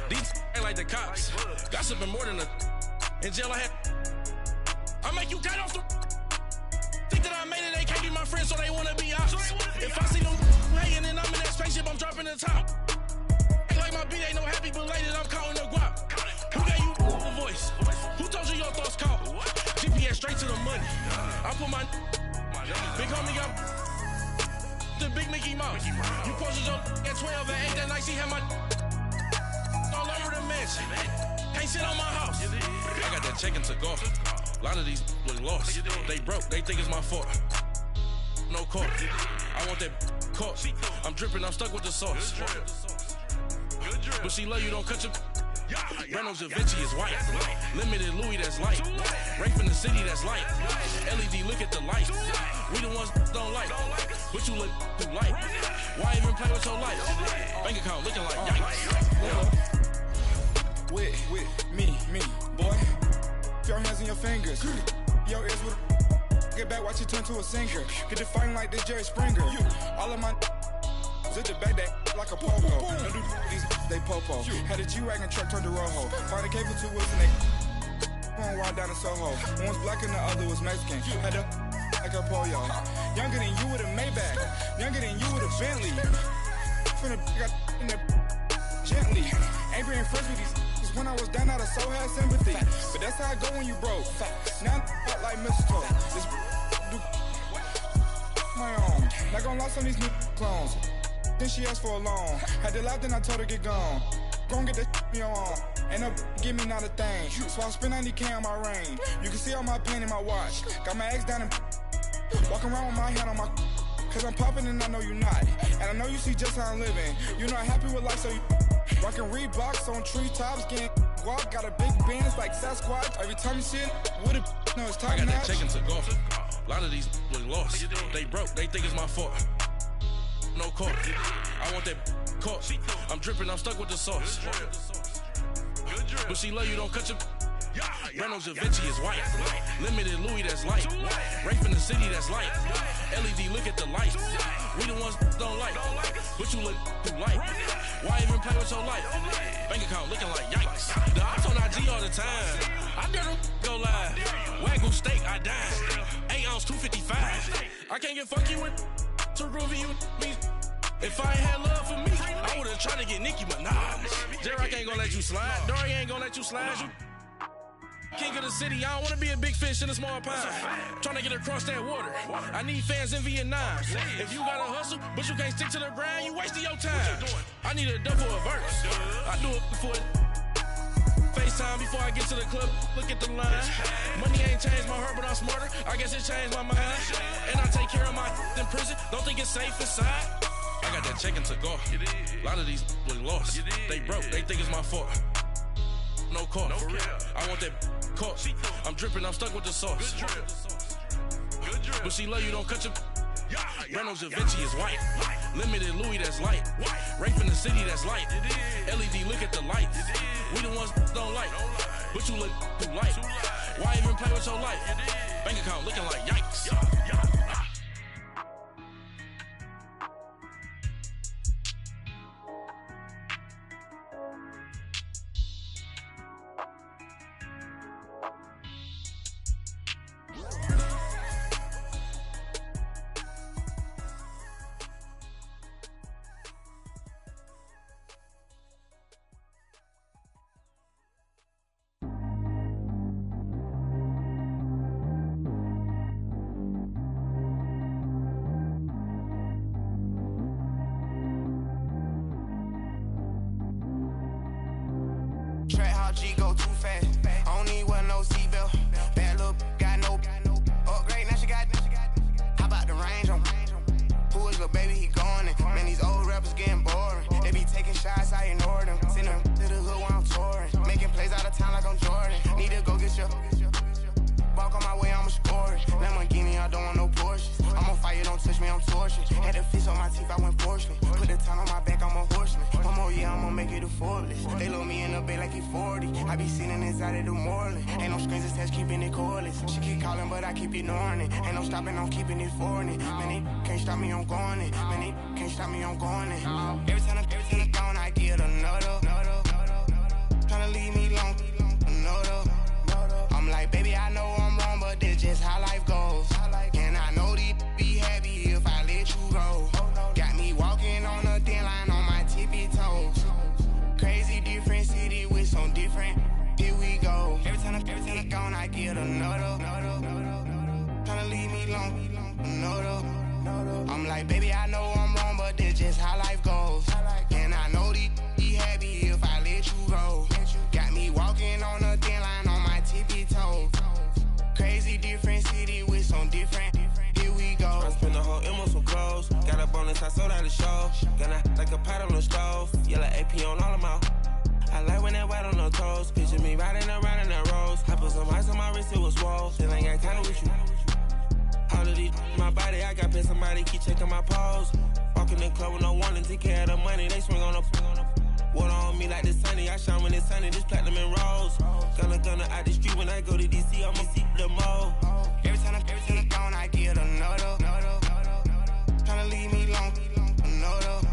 These ain't like the cops. Gossiping more than a. In jail I had. I make you get off the. Think that I made it, they can't be my friends, so they wanna be ops. If I see them hating and I'm in that spaceship, I'm dropping the top. Ain't like my beat ain't no happy belated, I'm counting the guap. Who gave you the voice? Who told you your thoughts count? GPS straight to the money. I put my big homie got the big Mickey Mouse. You posted your at 12 and 8 that night, she had my all over the mansion. Can't sit on my house. I got that check-in to go. A lot of these was lost. They broke, they think it's my fault. No court. I want that caught. I'm dripping, I'm stuck with the sauce. But she love you, don't cut your Reynolds Da Vinci is white. Limited Louis, that's light. Rape in the city, that's light. LED, look at the light. We the ones don't like. But you look too light. Why even play with your life? Bank account looking like yikes. With me, boy. Your hands and your fingers. Your ears with get back, watch you turn to a singer. Get the fighting like this Jerry Springer. All of my zip the back that like a pogo. Don't do these they popo. Had a G-Wagon truck turned to Rojo. Find a cable 2 wheels and they going wild down in Soho. One was black and the other was Mexican. Had a like a pollo. Younger than you with a Maybach. Younger than you with a Bentley. From the got in the gently. Ain't been friends with these. When I was down out of so had sympathy. But that's how I go when you broke. Now I'm like mistletoe. This do my own. Not gonna lost on these new clones. Then she asked for a loan. Had to laugh, then I told her get gone. Gon' get that me on. Ain't no give me not a thing. So I spend 90K on my ring. You can see all my pain in my watch. Got my ex down and walking around with my hand on my. Cause I'm popping and I know you not. And I know you see just how I'm living. You're not happy with life, so you rockin' Reeboks on treetops, getting walk. Got a big bands like Sasquatch. Every time you see it, with it, no, it's top I got notch. that check-in to go. A lot of these was lost. They broke, they think it's my fault. No court. I want that caught. I'm dripping, I'm stuck with the sauce. But she love you, don't cut your Reynolds Da Vinci is white. Limited Louis, that's light. Rape in the city, that's light. LED, look at the light. We the ones don't like. But you look too light. Why even play with your life? Bank account looking like yikes. The ops on IG all the time. I dare them go live. Wagyu steak, I dine. 8 ounce, 255. I can't get funky with too groovy you me. If I ain't had love for me, I would've tried to get Nicki Minaj. J-Rock ain't gonna let you slide. Dory ain't gonna let you slide. You king of the city, I don't wanna be a big fish in a small pond. Trying to get across that water. I need fans in Vietnam. If you gotta hustle, but you can't stick to the grind, you wasting your time. I need a double a verse. I do it before FaceTime before I get to the club. Look at the line. Money ain't changed my heart, but I'm smarter. I guess it changed my mind. And I take care of my in prison. Don't think it's safe inside. I got that check-in to go. A lot of these was lost. They broke, they think it's my fault. No court. I want that caught. I'm dripping, I'm stuck with the sauce. But she love you, don't cut your Reynolds Da Vinci is white. Limited Louis, that's light. Rape in the city, that's light. LED, look at the light. We the ones don't like. But you look too light. Why even play with your life? Bank account looking like yikes. G go too fast. I don't need one, no seatbelt. Bad little got no upgrade. Now she got. How about the range on? Who is little baby? He going in. Man, these old rappers getting boring. They be taking shots, I ignore them. Send them to the hood while I'm touring. Making plays out of town like I'm Jordan. Need to go get your. Walk on my way, I'ma score it. Lamborghini, I don't want no Porsches. I'm on fire, don't touch me, I'm tortured. Had the fish on my teeth, I went porcelain. Put the town on my back, I'm a horseman. One more year, I'ma make it affordless. They load me in the bay like he 40. I be sitting inside of the Moreland. Ain't no screens attached, keeping it cordless. She keep calling, but I keep ignoring it. Ain't no stopping, I'm keeping it for it. Man, they can't stop me, I'm going it. Man, they can't stop me, I'm going it. Every time I'm gone, I get another. Tryna leave me long, another. I'm like, baby, I know I'm wrong, but this just how life goes. And I know these be happy if I let you go. Got me walking on a thin line on my tippy toes. like, baby, I know I'm wrong, but that's just how life goes. And I know these be happy if I let you go. Got me walking on a thin line on my tippy toes. Crazy different city with some different. Here we go. I spent the whole M on some clothes. Got a bonus, I sold out the show. Gonna like a pot on the stove. Yellow AP on all of my. I like when that white on the toes. Picture me riding around in that rose. I put some ice on my wrist, it was swole. Still ain't got kinda with you. All of these my body, I got pay somebody keep checking my pose. Walking in the club with no warning, take care of the money. They swing on the water on me like the sunny. I shine when it's sunny, this platinum and rose. Gonna out the street when I go to DC, I'ma see the mo. Every time I'm gone, I get another. Tryna leave me alone, another.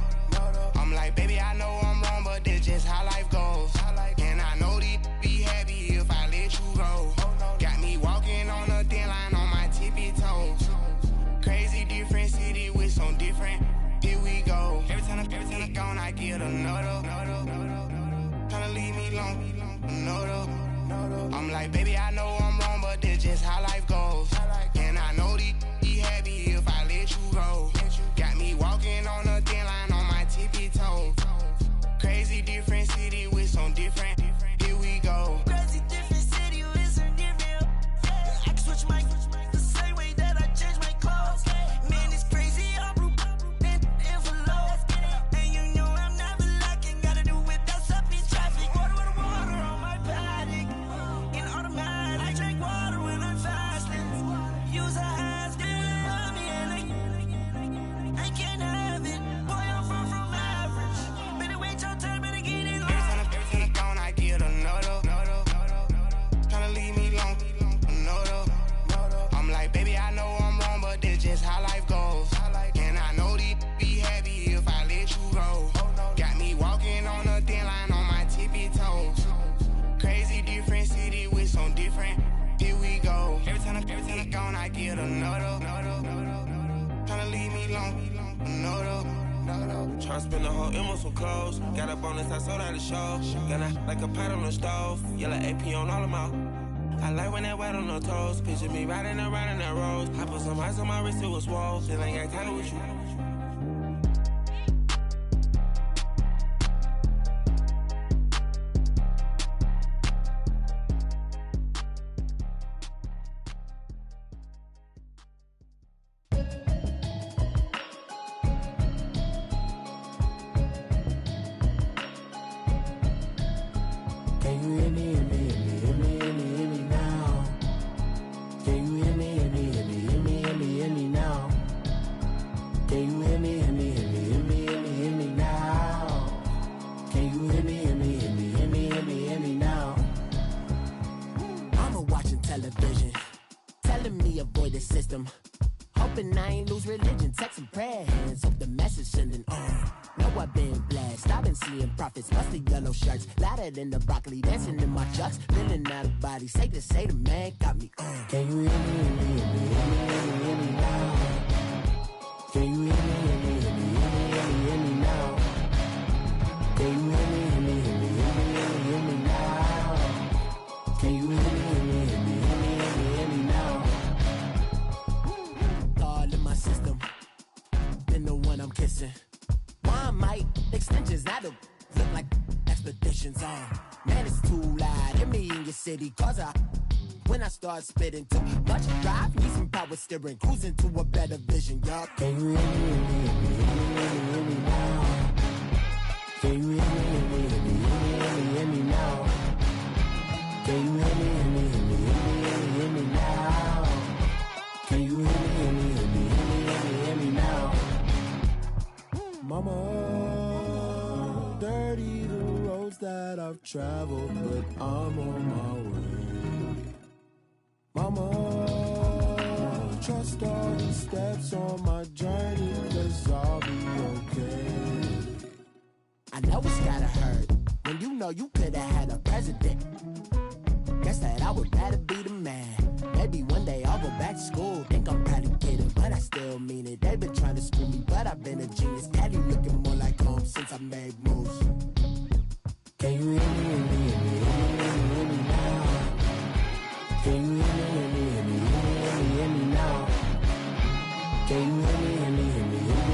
I'm like, baby, I know I'm wrong, but that's just how life goes. And I know these be happy if I let you go. Got me walking on a thin line on my tippy toes. Crazy different city with some different. Here we go. Every time I'm gone, I get another. Tryna leave me alone, another. I'm like, baby, I know I'm wrong, but that's just how life goes. And I know these be happy if I let you go. Got me walking on a thin line on my tippy toes. Crazy different city with some different. Here we go. Crazy different city with some different. I can switch my the same way that I change my clothes. Man, it's crazy. I'm in envelope. And you know I'm never lacking. Gotta do without stopping traffic. Water on my paddock. In automatic. I drink water when I'm fasting. Use a hands, get on me, and I can't have it. Boy, I'm far from average. Better wait your turn, better get it on. Every time I'm gone, I get another. Tryna leave me alone, another. I'm like, baby, I know I'm wrong, but that's just how life goes. And I know these be happy if I let you go. Got me walking on a thin line on my tippy toes. Crazy different city with some different. Here we go. Every time I'm gone, I get another. Tryna leave me alone, another. Tryna spend the whole M on some clothes. Got a bonus, I sold out the show. Gonna like a pot on the stove. Yellow AP on all of my. I like when that white on the toes. Picture me riding around in that rose. I put some ice on my wrist, it was swole. Still ain't got kinda with you. Can you hear me, hear me, hear me, hear me, hear me, hear me now? Can you hear me, hear me, hear me, hear me, hear me, hear me now? Can you hear me, hear me, hear me, hear me, hear me, hear me now? Can you hear me, hear me, hear me, hear me, hear me, hear me now? I'm watching television, telling me avoid the system. Hoping I ain't lose religion, texting prayer hands, hope the message sending on. Know I've been blessed, I've been seeing prophets, mostly yellow shirts, louder than the broccoli, dancing in my chucks, feeling out of body, safe to say the man got me on. Can you hear me, hear me, hear me, hear me, hear me, hear me now? Can you hear me, hear me, hear me, hear me, hear me, hear me now? Can you hear me, hear me, hear me, hear me, hear me, hear me now? Can you hear me, hear me, hear me, hear me, hear me, hear me now? All in my system, been the one I'm kissing. Why might extensions out of look like expeditions on? Man, it's too loud. Hear me in your city, cause when I start spitting too much drive, need some power steering, cruising to a better vision, y'all. Can you hear me, hear me, hear me, hear me, hear me, hear me now? Can you hear me, hear me, hear me, hear me, hear me, hear me now? Can you hear me, hear me, hear me, hear me, hear me, hear me now? Can you hear me, hear me, hear me, hear me, hear me, hear me now? Mama, dirty the roads that I've traveled, but I'm on my way. Mama, trust all the steps on my journey, 'cause I'll be okay. I know it's gotta hurt when you know you could've had a president. Guess that I would rather be the man. Maybe one day I'll go back to school. Think I'm probably kidding, but I still mean it. They've been trying to screw me, but I've been a genius. Daddy looking more like home since I made moves. Can you hear me, hear me, hear me, hear me, hear me now? Can you hear me, hear me, hear me, hear me, hear me now? Can you hear me, hear me, hear me, hear me,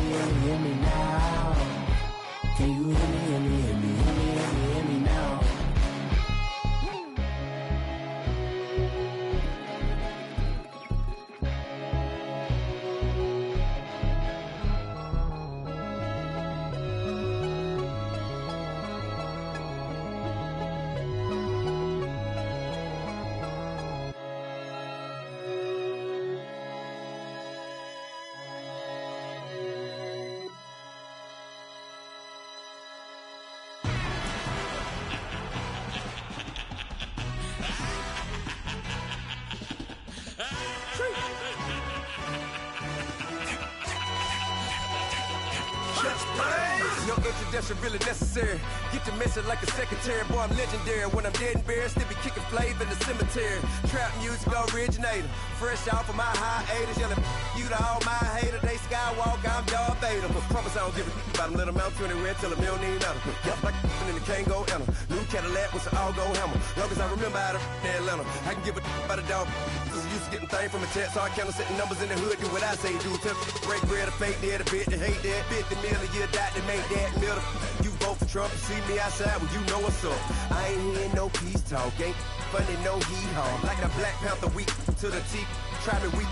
No introduction really necessary. Get the message like a secretary. Boy, I'm legendary. When I'm dead and buried, still be kicking flavor in the cemetery. Trap music originator. Fresh off of my hiatus. Yelling you to all my haters. They skywalk, I'm Darth Vader. Promise I don't give a about them. Let them out to anywhere till a million need matter. Yep, like in the Kango enter. New Cadillac with an all-go hammer. Long as I remember how to Atlanta. I can give a about a dog. Used to getting things from a text, so I count setting numbers in the hood. Do what I say, do. Tell break bread, a fake dead, a bit to hate that. 50 million a year, die to make that middle. You vote for Trump, you see me outside, well, you know what's up. I ain't hearing no peace talk, ain't funny, no heat haul. Like the Black Panther week to the teeth, try me weak.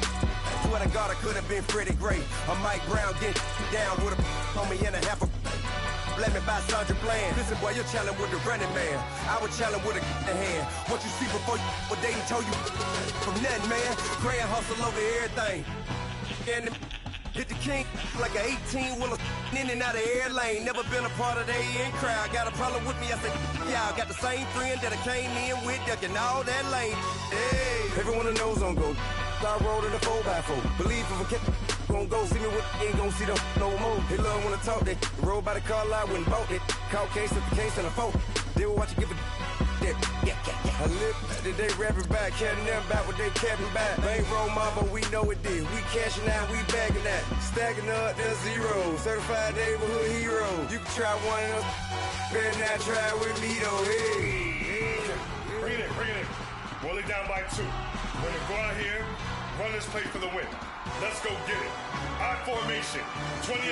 Swear to God, I could have been Freddie Gray. Or Mike Brown, get down with a on me and a half a. Let me buy Sandra Bland. Listen, boy, you're challenging with the running man. I was challenging with a hand. What you see before you, what they done told you from nothing, man. Grand hustle over everything. And hit the king like an 18-wheeler in and out of air lane. Never been a part of the in crowd. Got a problem with me, I said, y'all. Got the same friend that I came in with, ducking all that lane. Hey, everyone that knows on go. I rolled in a 4x4. Believe if I kept gon' go see me with ain't gon' see them no more. They love when I talk, they roll by the car lot when bought it. Call case after case and a phone. They will watch you give it that. Yeah. I live today rapping back, caring them back what they capping back. Bankroll mama, we know it did. We cashing out, we bagging that. Stacking up, there's zero. Certified neighborhood hero. You can try one of us, better not try with me though. Hey. Bring it in. Roll it down by 2. We're gonna go out here, run this play for the win. Let's go get it. I formation, 20